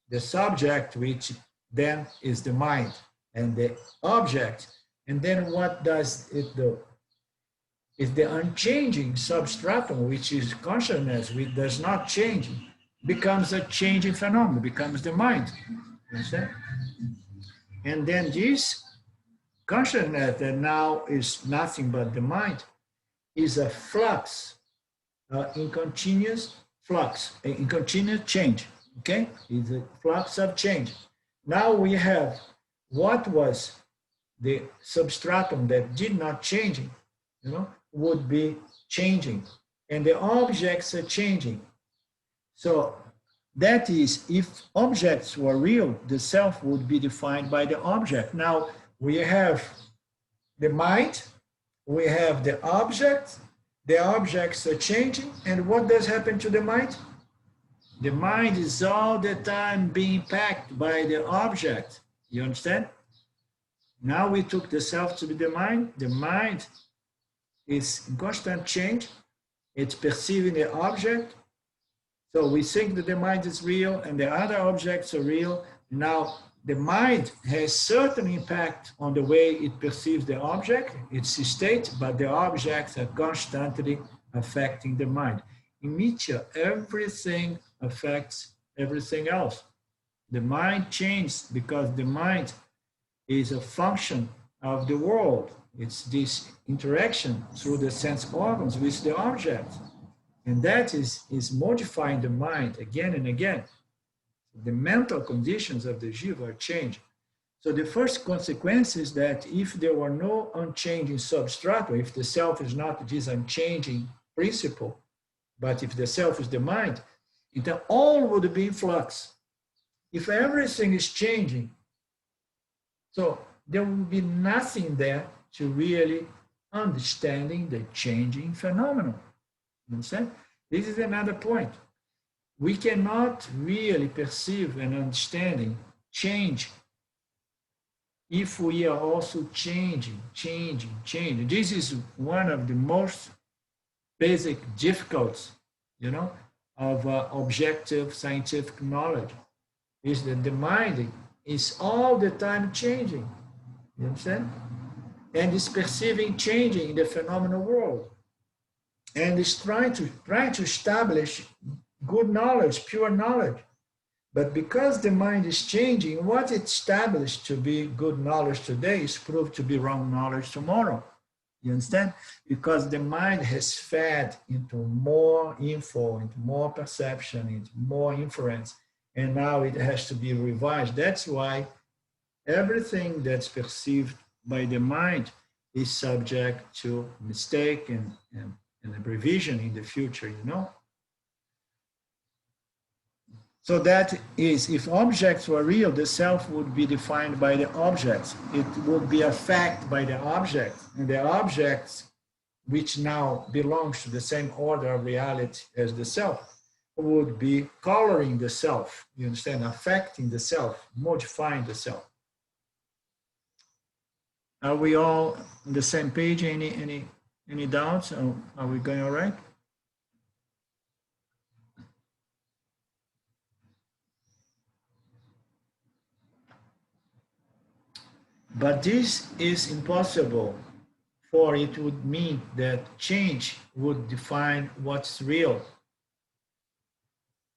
the subject, which then is the mind, and the object, and then what does it do? If the unchanging substratum, which is consciousness, which does not change, becomes a changing phenomenon, becomes the mind. Understand? And then this consciousness that now is nothing but the mind is a flux, in continuous flux, in continuous change. Okay, it's a flux of change. Now we have what was the substratum that did not change, you know, would be changing, and the objects are changing. So That is, if objects were real, the self would be defined by the object. Now, we have the mind, we have the objects are changing, and what does happen to the mind? The mind is all the time being impacted by the object. You understand? Now we took the self to be the mind. The mind is in constant change. It's perceiving the object. So we think that the mind is real and the other objects are real. Now the mind has certain impact on the way it perceives the object, its state, but the objects are constantly affecting the mind. In Nietzsche, everything affects everything else. The mind changes because the mind is a function of the world. It's this interaction through the sense organs with the object. And that is modifying the mind again and again. The mental conditions of the jiva are changing. So the first consequence is that if there were no unchanging substrata, if the self is not this unchanging principle, but if the self is the mind, then all would be in flux. If everything is changing, so there will be nothing there to really understanding the changing phenomenon. You understand? This is another point. We cannot really perceive and understanding change if we are also changing. This is one of the most basic difficulties, of objective scientific knowledge, is that the mind is all the time changing. You understand? And is perceiving changing in the phenomenal world. And is trying to establish good knowledge, pure knowledge. But because the mind is changing, what it established to be good knowledge today is proved to be wrong knowledge tomorrow. You understand? Because the mind has fed into more info, into more perception, into more inference, and now it has to be revised. That's why everything that's perceived by the mind is subject to mistake and a revision in the future, So that is, if objects were real, the self would be defined by the objects. It would be affected by the object, and the objects, which now belongs to the same order of reality as the self, would be coloring the self, you understand, affecting the self, modifying the self. Are we all on the same page? Any doubts? Are we going all right? But this is impossible, for it would mean that change would define what's real.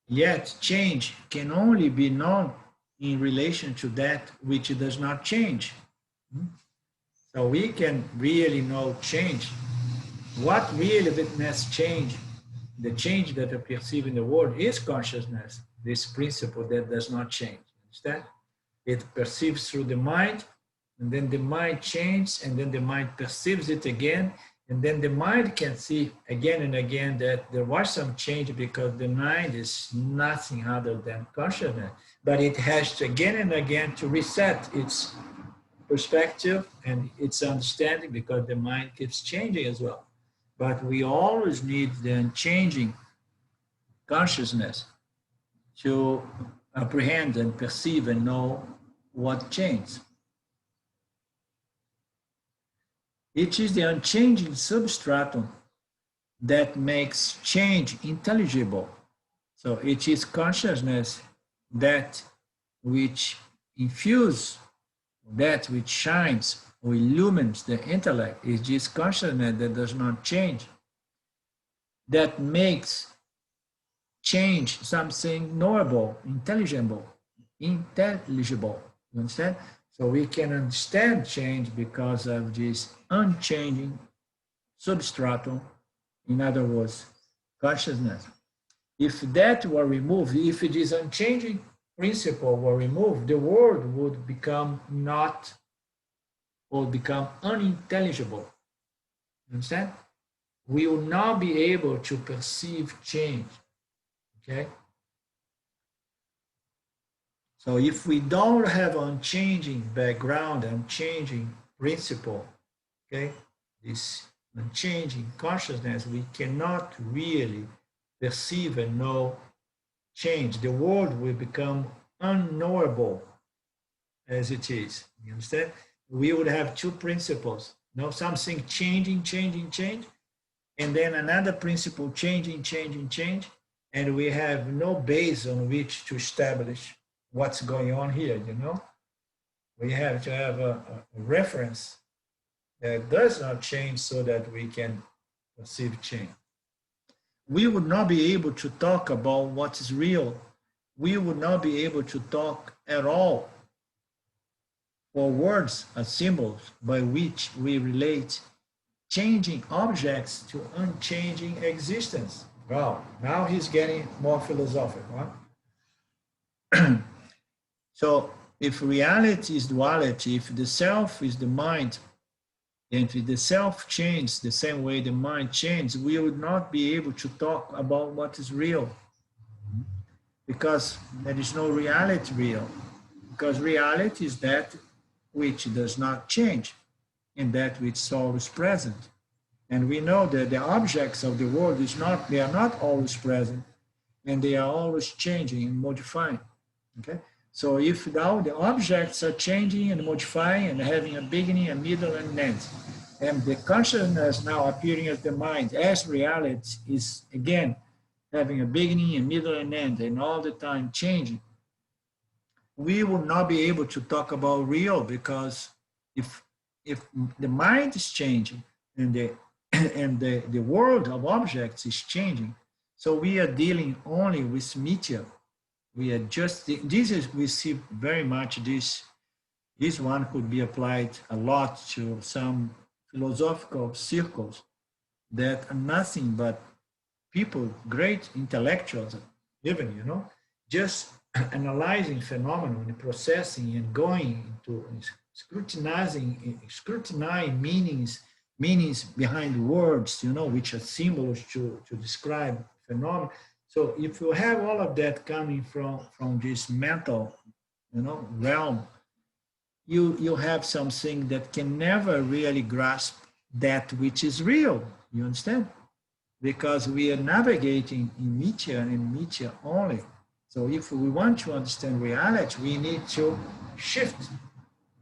Yet change can only be known in relation to that which does not change. So we can really know change. What really witness change, the change that I perceive in the world, is consciousness, this principle that does not change. Understand? It perceives through the mind, and then the mind changes, and then the mind perceives it again, and then the mind can see again and again that there was some change because the mind is nothing other than consciousness. But it has to again and again to reset its perspective and its understanding because the mind keeps changing as well. But we always need the unchanging consciousness to apprehend and perceive and know what changed. It is the unchanging substratum that makes change intelligible. So it is consciousness that which infuses, that which shines or illumines the intellect. Is this consciousness that does not change, that makes change something knowable, intelligible. You understand? So we can understand change because of this unchanging substratum, in other words, consciousness. If that were removed, if it is unchanging principle were removed, the world would become not, or become unintelligible. You understand? We will not be able to perceive change, okay? So if we don't have unchanging background, unchanging principle, okay, this unchanging consciousness, we cannot really perceive and know change. The world will become unknowable as it is. You understand? We would have two principles. No, something changing, change, and then another principle changing, change, and we have no base on which to establish what's going on here, you know? We have to have a reference that does not change so that we can perceive change. We would not be able to talk about what is real. We would not be able to talk at all, for words are symbols by which we relate changing objects to unchanging existence. Wow, now he's getting more philosophical. Huh? So if reality is duality, if the self is the mind, and if the self changes the same way the mind changes, we would not be able to talk about what is real, because there is no reality real. Because reality is that which does not change, and that which is always present. And we know that the objects of the world they are not always present, and they are always changing and modifying. Okay? So if now the objects are changing and modifying and having a beginning, a middle, and an end, and the consciousness now appearing as the mind, as reality is again having a beginning, a middle, and end, and all the time changing, we will not be able to talk about real, because if the mind is changing and the world of objects is changing, so we are dealing only with mithya. We are just, this is, we see very much this one could be applied a lot to some philosophical circles that are nothing but people, great intellectuals, even, you know, just analyzing phenomenon and processing and going into scrutinizing meanings behind words, you know, which are symbols to describe phenomena. So if you have all of that coming from this mental, you know, realm, you have something that can never really grasp that which is real. You understand? Because we are navigating in mithya and mithya only. So if we want to understand reality, we need to shift,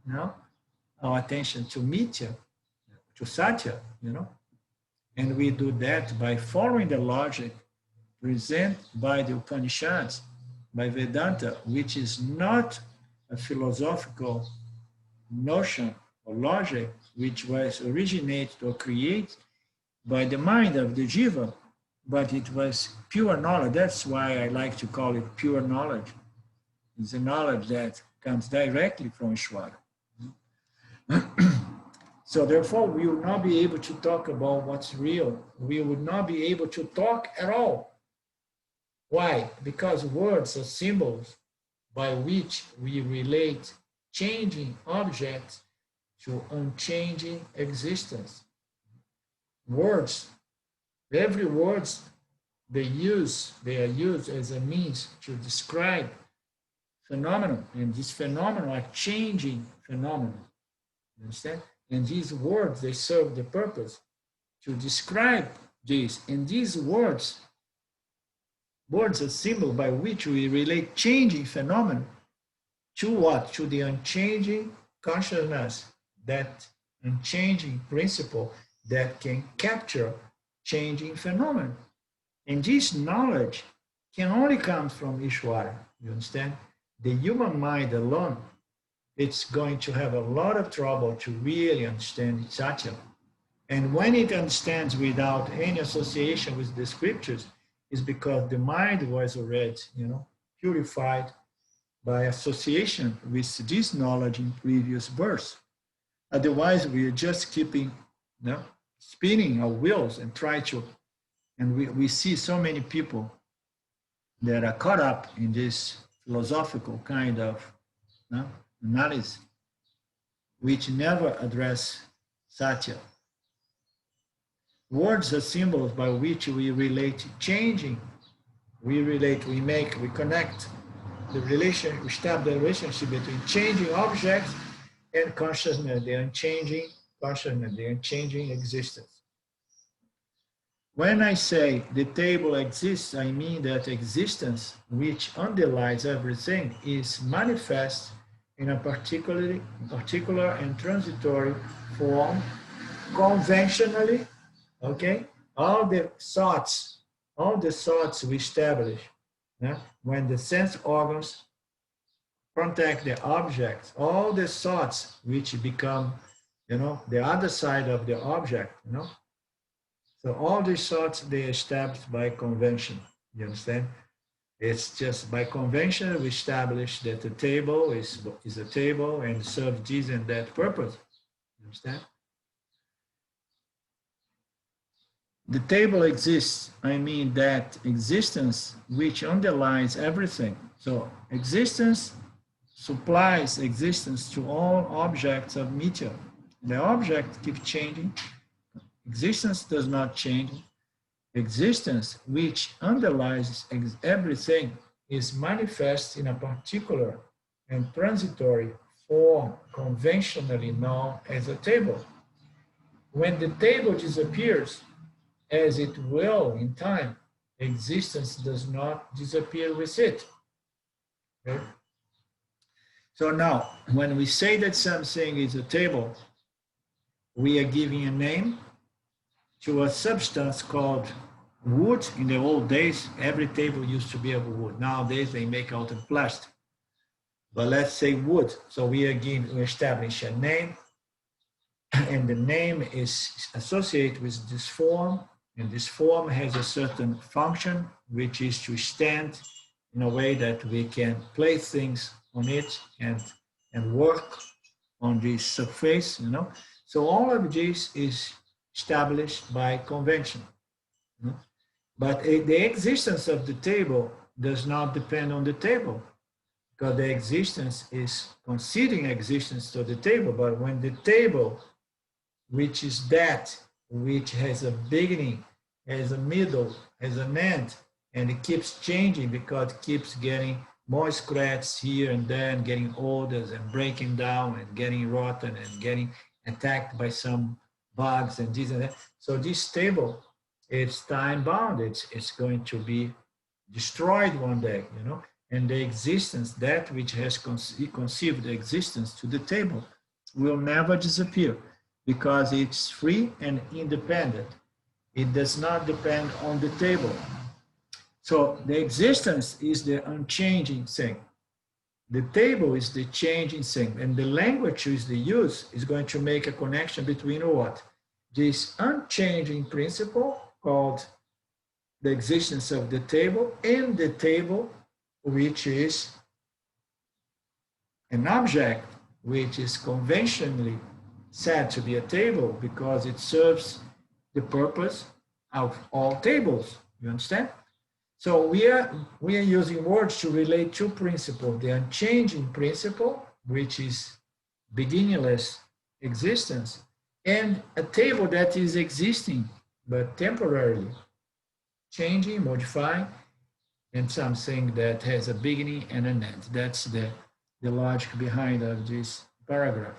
you know, our attention to mithya, to satya, you know, and we do that by following the logic presented by the Upanishads, by Vedanta, which is not a philosophical notion or logic which was originated or created by the mind of the jiva, but it was pure knowledge. That's why I like to call it pure knowledge. It's a knowledge that comes directly from Ishvara. So therefore, we will not be able to talk about what's real. We would not be able to talk at all. Why? Because words are symbols by which we relate changing objects to unchanging existence. Words, every words they are used as a means to describe phenomenon, and these phenomena are changing phenomena. You understand? And these words, they serve the purpose to describe this. And these words are symbol by which we relate changing phenomena to what? To the unchanging consciousness, that unchanging principle that can capture changing phenomena. And this knowledge can only come from Ishvara, you understand? The human mind alone, it's going to have a lot of trouble to really understand Satya. And when it understands without any association with the scriptures, is because the mind was already, you know, purified by association with this knowledge in previous births. Otherwise, we are just keeping, you know, spinning our wheels and try to, and we see so many people that are caught up in this philosophical kind of, you know, analysis, which never address Satya. Words are symbols by which we relate changing. We relate, we make, we connect establish the relationship between changing objects and consciousness, the unchanging consciousness, the unchanging existence. When I say the table exists, I mean that existence, which underlies everything, is manifest in a particular and transitory form, conventionally, okay? All the thoughts we establish, yeah? When the sense organs contact the objects, all the thoughts which become, the other side of the object, So all these thoughts, they are established by convention, you understand? It's just by convention we establish that the table is a table and serves this and that purpose, you understand? The table exists, I mean that existence which underlies everything. So existence supplies existence to all objects of meteor. The object keeps changing. Existence does not change. Existence, which underlies everything, is manifest in a particular and transitory form, conventionally known as a table. When the table disappears, as it will in time, existence does not disappear with it. Okay? So now, when we say that something is a table, we are giving a name to a substance called wood. In the old days, every table used to be of wood. Nowadays, they make out of plastic. But let's say wood. So we establish a name, and the name is associated with this form, and this form has a certain function, which is to stand in a way that we can place things on it and work on this surface, So all of this is established by convention. But the existence of the table does not depend on the table, because the existence is conceding existence to the table. But when the table, which is that which has a beginning, has a middle, has an end, and it keeps changing because it keeps getting more scratches here and there, and getting older and breaking down and getting rotten and getting attacked by some bugs and this and that. So this table, it's time bound. It's going to be destroyed one day, And the existence, that which has conceived the existence to the table, will never disappear because it's free and independent. It does not depend on the table. So the existence is the unchanging thing. The table is the changing thing, and the language is the use is going to make a connection between what? This unchanging principle called the existence of the table, and the table, which is an object, which is conventionally said to be a table because it serves the purpose of all tables. You understand? So we are using words to relate two principles: the unchanging principle, which is beginningless existence, and a table that is existing but temporarily changing, modifying, and something that has a beginning and an end. That's the logic behind of this paragraph.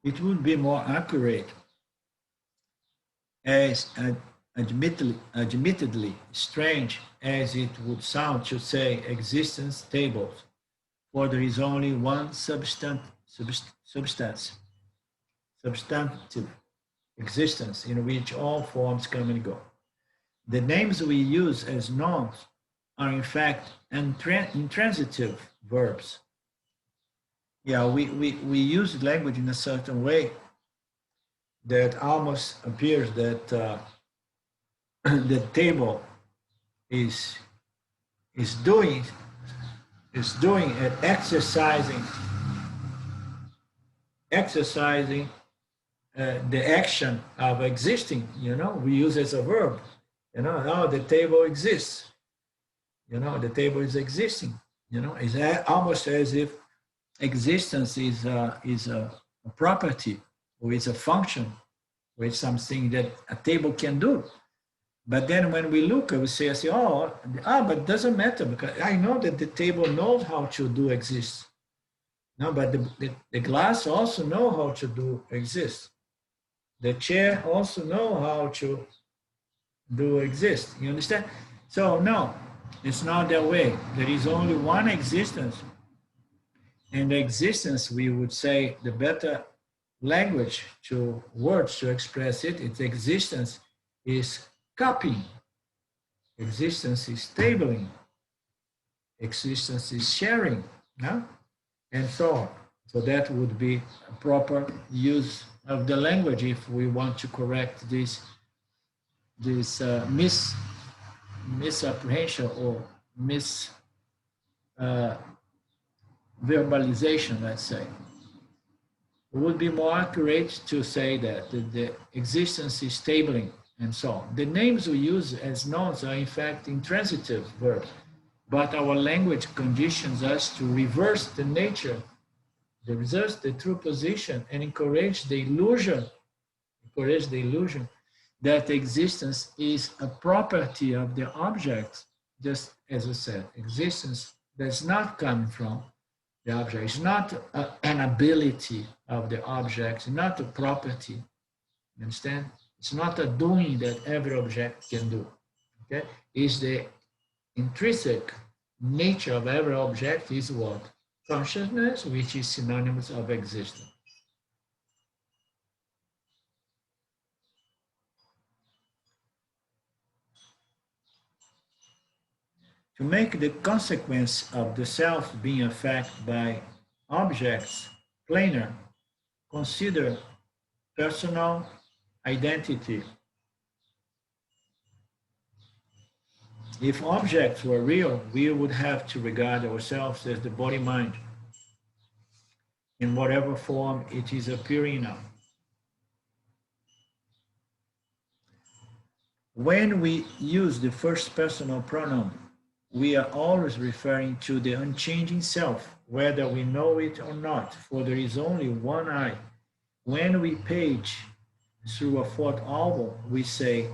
It would be more accurate, as admittedly strange as it would sound to say existence tables, for there is only one substantive existence in which all forms come and go. The names we use as nouns are in fact intransitive verbs. Yeah, we use language in a certain way that almost appears that the table is doing and exercising the action of existing. We use as a verb. Now the table exists. The table is existing. It's almost as if existence is a property or is a function with something that a table can do. But then when we look, we say, but it doesn't matter because I know that the table knows how to do exist. No, but the glass also know how to do exist. The chair also know how to do exist. You understand? So no, it's not that way. There is only one existence. And the existence, we would say, the better language to words to express it, its existence is copying. Existence is tabling. Existence is sharing. No? And so on. So that would be a proper use of the language if we want to correct this misapprehension or verbalization, let's say. It would be more accurate to say that the existence is tabling and so on. The names we use as nouns are in fact intransitive verbs, but our language conditions us to reverse the nature, reverse the true position, and encourage the illusion that existence is a property of the object. Just as I said, existence does not come from the object. It's not an ability of the object, it's not a property. You understand? It's not a doing that every object can do. Okay? It's the intrinsic nature of every object is what? Consciousness, which is synonymous of existence. To make the consequence of the self being affected by objects plainer, consider personal identity. If objects were real, we would have to regard ourselves as the body-mind in whatever form it is appearing now. When we use the first personal pronoun, we are always referring to the unchanging self, whether we know it or not, for there is only one I. When we page through a fourth album, we say,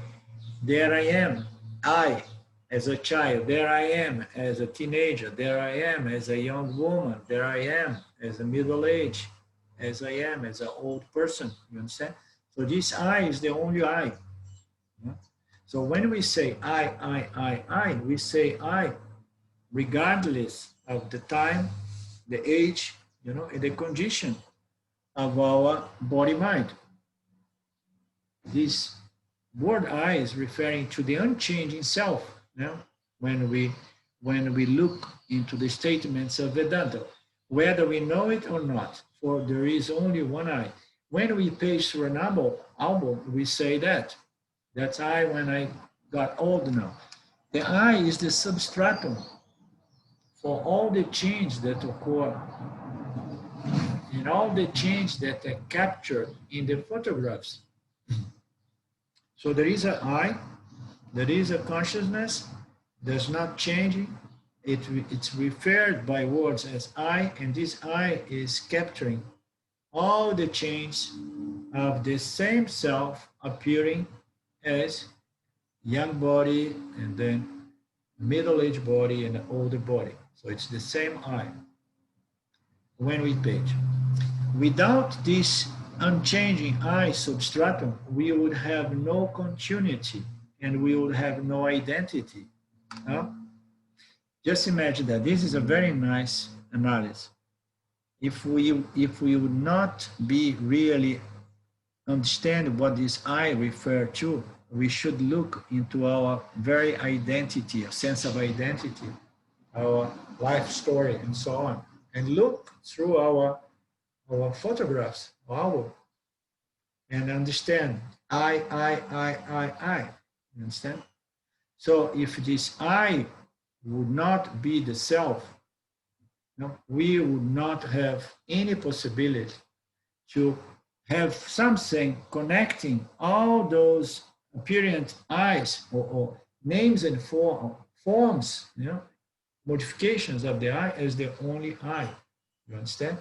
there I am, I, as a child, there I am as a teenager, there I am as a young woman, there I am as a middle age, as I am as an old person, you understand? So this I is the only I. So when we say I, we say I, regardless of the time, the age, and the condition of our body-mind. This word I is referring to the unchanging self. When we look into the statements of Vedanta, whether we know it or not, for there is only one I. When we page through an album, we say that. That's I when I got old now. The I is the substratum for all the change that occur and all the change that are captured in the photographs. So there is an I, there is a consciousness, there's not changing. It's referred by words as I, and this I is capturing all the change of the same self appearing as young body and then middle-aged body and older body. So it's the same I when we page. Without this unchanging I substratum, we would have no continuity and we would have no identity. Just imagine that. This is a very nice analysis. If we would not be really understand what this I refer to, we should look into our very identity, a sense of identity, our life story, and so on, and look through our photographs, our, and understand I. You understand? So if this I would not be the self, we would not have any possibility to have something connecting all those apparent I's or names and forms, modifications of the I as the only I. You understand?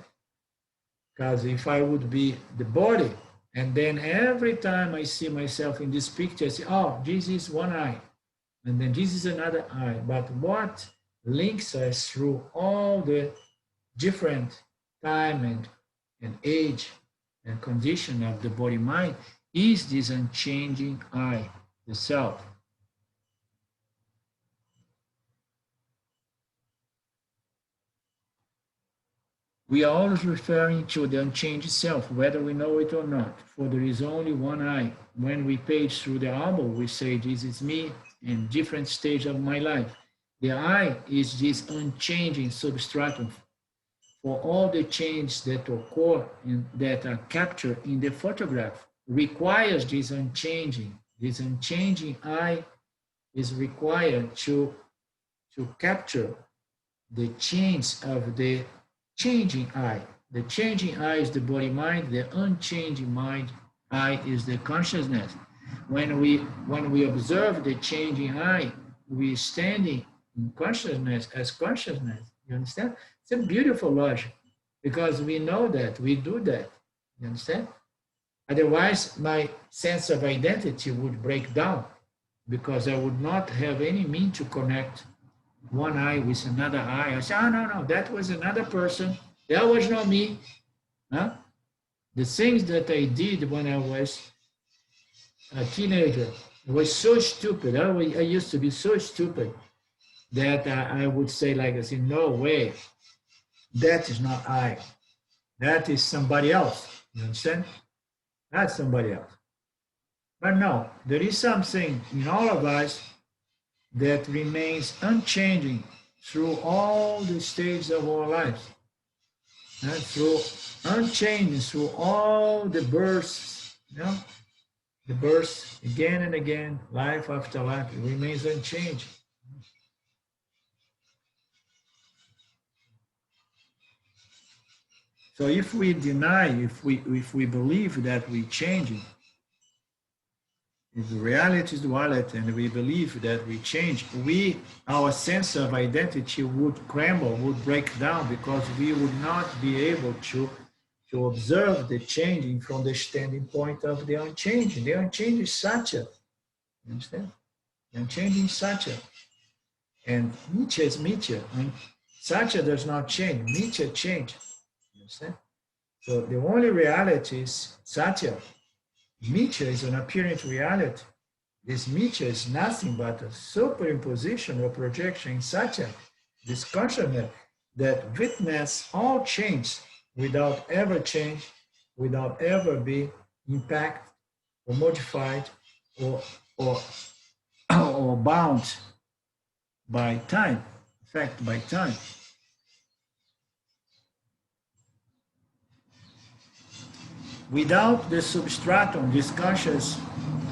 Because if I would be the body And then every time I see myself in this picture, I say, oh, this is one eye. And then this is another eye. But what links us through all the different time and age and condition of the body mind is this unchanging I, the self. We are always referring to the unchanged self, whether we know it or not, for there is only one I. When we page through the album, we say, this is me in different stage of my life. The I is this unchanging substratum for all the changes that occur and that are captured in the photograph requires this unchanging. This unchanging I is required to capture the change of the changing I. The changing I is the body mind, the unchanging mind I is the consciousness. When we observe the changing I, we are standing in consciousness as consciousness. You understand? It's a beautiful logic because we know that, we do that. You understand? Otherwise, my sense of identity would break down because I would not have any means to connect one eye with another eye. I say, oh, no, that was another person. That was not me. Huh? The things that I did when I was a teenager was so stupid. I used to be so stupid that I would say, like, I say, no way. That is not I. That is somebody else. You understand? That's somebody else. But no, there is something in all of us that remains unchanging through all the stages of our lives. And through unchanging through all the births, the births again and again, life after life, it remains unchanged. So if we deny, if we believe that we're changing, if the reality is duality and we believe that we change, our sense of identity would crumble, would break down because we would not be able to observe the changing from the standing point of the unchanging. The unchanging is Satya. You understand? The unchanging is Satya. And Mithya is Mithya. And Satya does not change. Mithya changes. You understand? So the only reality is Satya. Mithya is an apparent reality. This Mithya is nothing but a superimposition or projection in Satya, this consciousness that witness all change without ever change, without ever be impacted or modified or bound by time, affected by time. Without the substratum, this conscious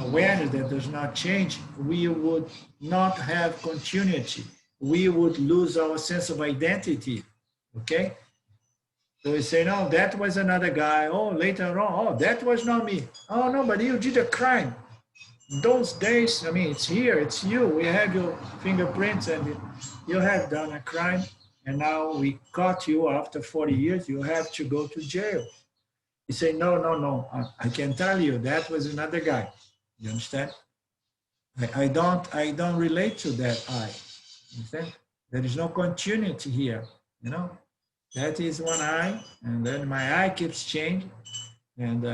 awareness that does not change, we would not have continuity. We would lose our sense of identity, okay? So we say, no, that was another guy. Oh, later on, oh, that was not me. Oh, no, but you did a crime. Those days, I mean, it's here, it's you. We have your fingerprints and you have done a crime. And now we caught you after 40 years, you have to go to jail. You say, no, I can tell you that was another guy. You understand? I don't relate to that I. Understand? There is no continuity here, That is one eye, and then my eye keeps changing, and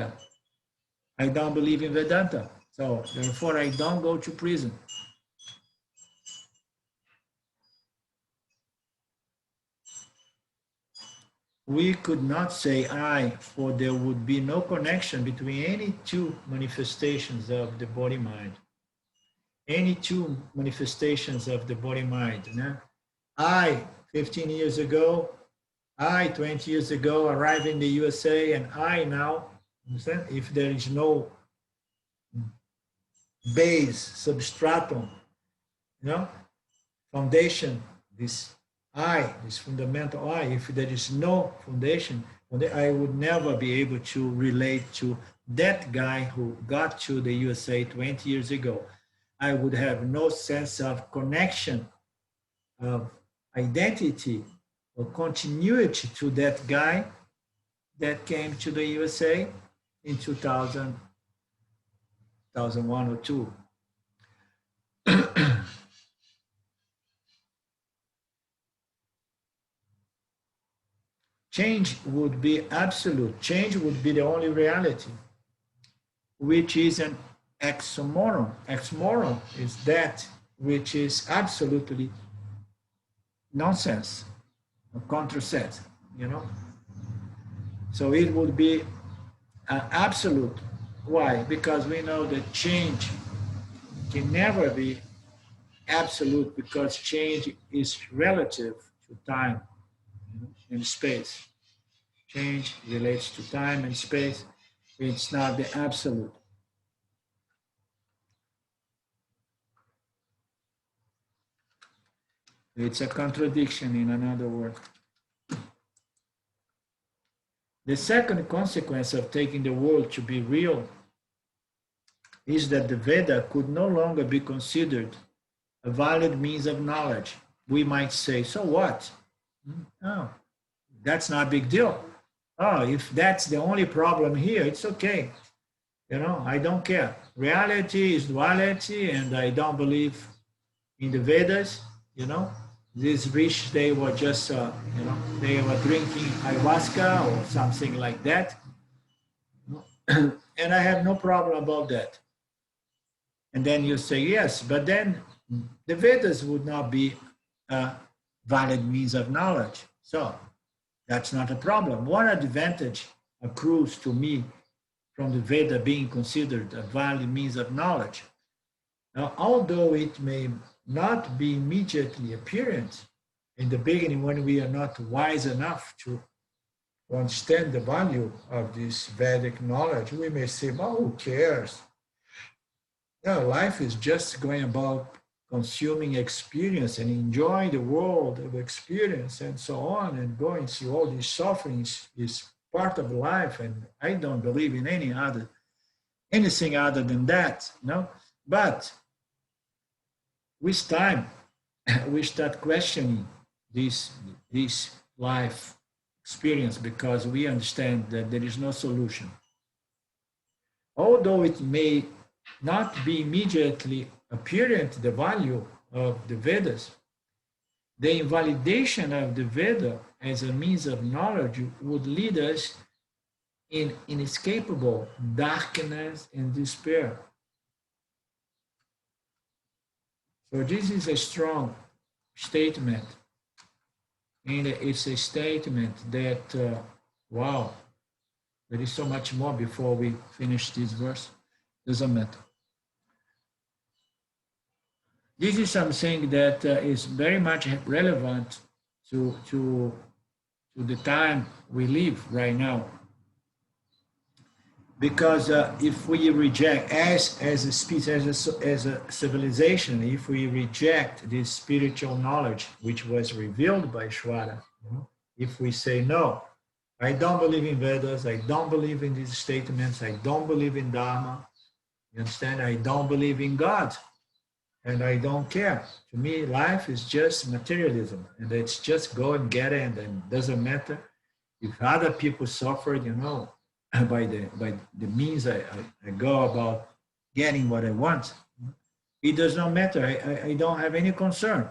I don't believe in Vedanta. So therefore, I don't go to prison. We could not say I, for there would be no connection between any two manifestations of the body-mind. Any two manifestations of the body-mind. I, 15 years ago, I, 20 years ago, arrived in the USA, and I now, understand? If there is no base, substratum, foundation, this I, this fundamental I, if there is no foundation, I would never be able to relate to that guy who got to the USA 20 years ago. I would have no sense of connection, of identity, or continuity to that guy that came to the USA in 2000, 2001 or 2. Change would be absolute. Change would be the only reality, which is an oxymoron. Oxymoron is that which is absolutely nonsense, a contraset, you know. So it would be absolute. Why? Because we know that change can never be absolute because change is relative to time, you know, and space. Change relates to time and space. It's not the absolute. It's a contradiction, in another word. The second consequence of taking the world to be real is that the Veda could no longer be considered a valid means of knowledge. We might say, so what? Oh, that's not a big deal. Oh, if that's the only problem here, it's okay. You know, I don't care. Reality is duality, and I don't believe in the Vedas, you know. These rich, they were just, you know, they were drinking ayahuasca or something like that. And I have no problem about that. And then you say, yes, but then the Vedas would not be a valid means of knowledge. So that's not a problem. What advantage accrues to me from the Veda being considered a valid means of knowledge? Now, although it may not be immediately apparent in the beginning when we are not wise enough to understand the value of this Vedic knowledge, we may say, well, who cares? Yeah, life is just going about consuming experience and enjoying the world of experience and so on, and going through all these sufferings is part of life, and I don't believe in anything other than that, no? But with time, we start questioning this life experience because we understand that there is no solution. Although it may not be immediately apparent the value of the Vedas, the invalidation of the Veda as a means of knowledge would lead us in inescapable darkness and despair. So this is a strong statement, and it's a statement that, wow, there is so much more before we finish this verse. Doesn't matter. This is something that is very much relevant to the time we live right now. Because if we reject, as a species, as a civilization, if we reject this spiritual knowledge which was revealed by Shwara, you know, if we say, no, I don't believe in Vedas, I don't believe in these statements, I don't believe in Dharma, you understand? I don't believe in God, and I don't care. To me, life is just materialism, and it's just go and get it, and it doesn't matter if other people suffered, you know, by the means I go about getting what I want. It does not matter. I don't have any concern.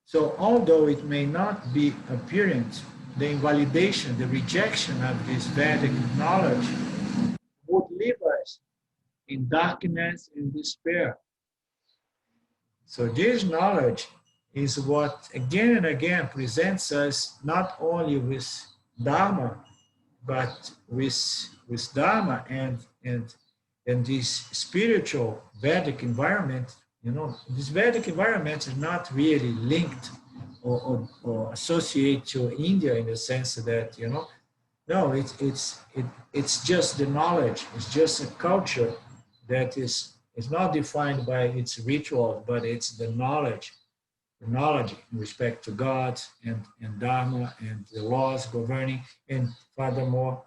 So although it may not be apparent, the invalidation, the rejection of this Vedic knowledge would leave us in darkness and despair. So this knowledge is what again and again presents us not only with Dharma, but with Dharma and this spiritual Vedic environment. You know, this Vedic environment is not really linked or associated to India in the sense that, you know, no, it's just the knowledge. It's just a culture that is not defined by its rituals, but it's the knowledge in respect to God and Dharma and the laws governing, and furthermore,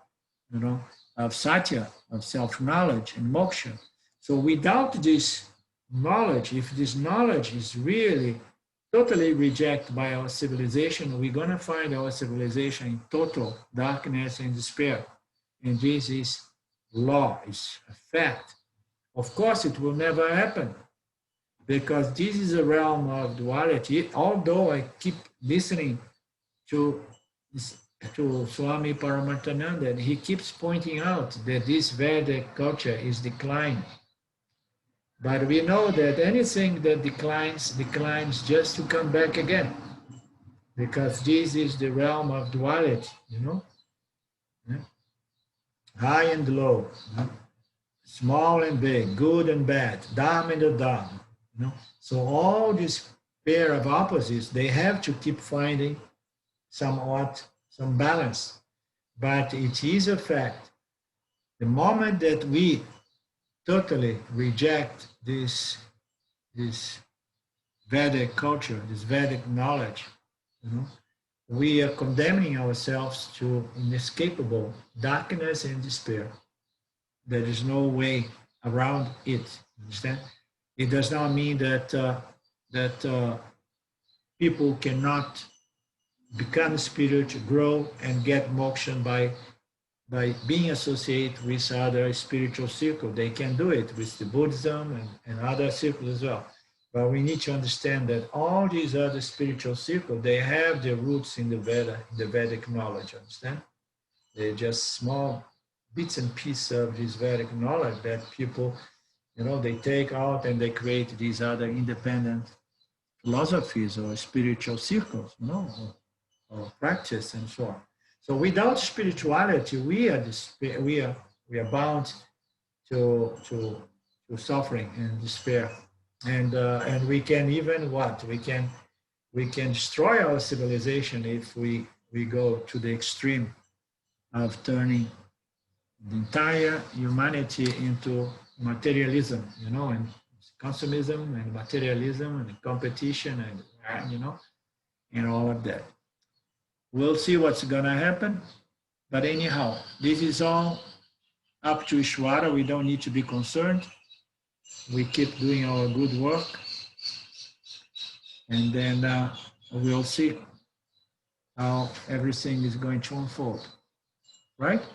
you know, of satya, of self-knowledge and moksha. So without this knowledge, if this knowledge is really totally rejected by our civilization, we're going to find our civilization in total darkness and despair. And this is law, it's a fact. Of course, it will never happen because this is a realm of duality. Although I keep listening to Swami Paramarthananda, and he keeps pointing out that this Vedic culture is declining. But we know that anything that declines, declines just to come back again. Because this is the realm of duality, you know? Yeah. High and low, you know? Small and big, good and bad, dumb and the dumb, you know? So all this pair of opposites, they have to keep finding some balance. But it is a fact. The moment that we totally reject this Vedic culture, this Vedic knowledge, you know, we are condemning ourselves to inescapable darkness and despair. There is no way around it. Understand? It does not mean that people cannot become spiritual, grow, and get moksha by being associated with other spiritual circles. They can do it with the Buddhism and other circles as well. But we need to understand that all these other spiritual circles, they have their roots in the Veda, in the Vedic knowledge, understand? They're just small bits and pieces of this Vedic knowledge that people, you know, they take out and they create these other independent philosophies or spiritual circles, you know, or practice and so on. So without spirituality, we are bound to suffering and despair, and we can even we can destroy our civilization if we go to the extreme of turning the entire humanity into materialism, you know, and consumism and materialism and competition and you know, and all of that. We'll see what's going to happen. But anyhow, this is all up to Ishvara. We don't need to be concerned. We keep doing our good work. And then we'll see how everything is going to unfold. Right?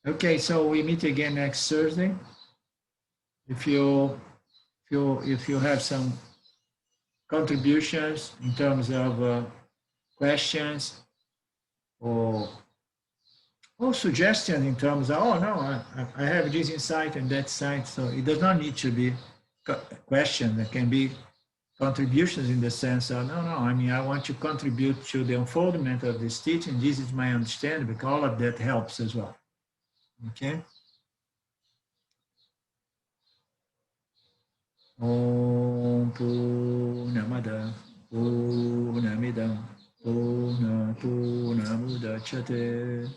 Okay, so we meet again next Thursday. If you have some contributions in terms of questions or suggestions in terms of, oh no, I have this insight and that insight. So it does not need to be a question. There can be contributions in the sense of, no, I mean, I want to contribute to the unfoldment of this teaching. This is my understanding, because all of that helps as well. Okay? Om Purnamada Purnamidam Purnamudachyate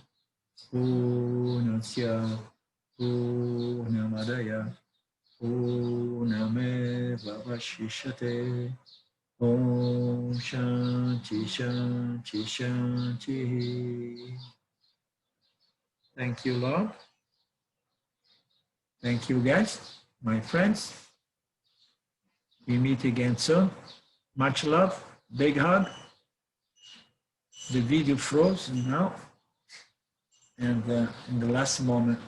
Purnasya Purnamadaya Purnamevavashishate. Om Shanti Shanti Shanti. Thank you, Lord. Thank you, guys, my friends. We meet again soon. Much love. Big hug. The video froze now. And in the last moment.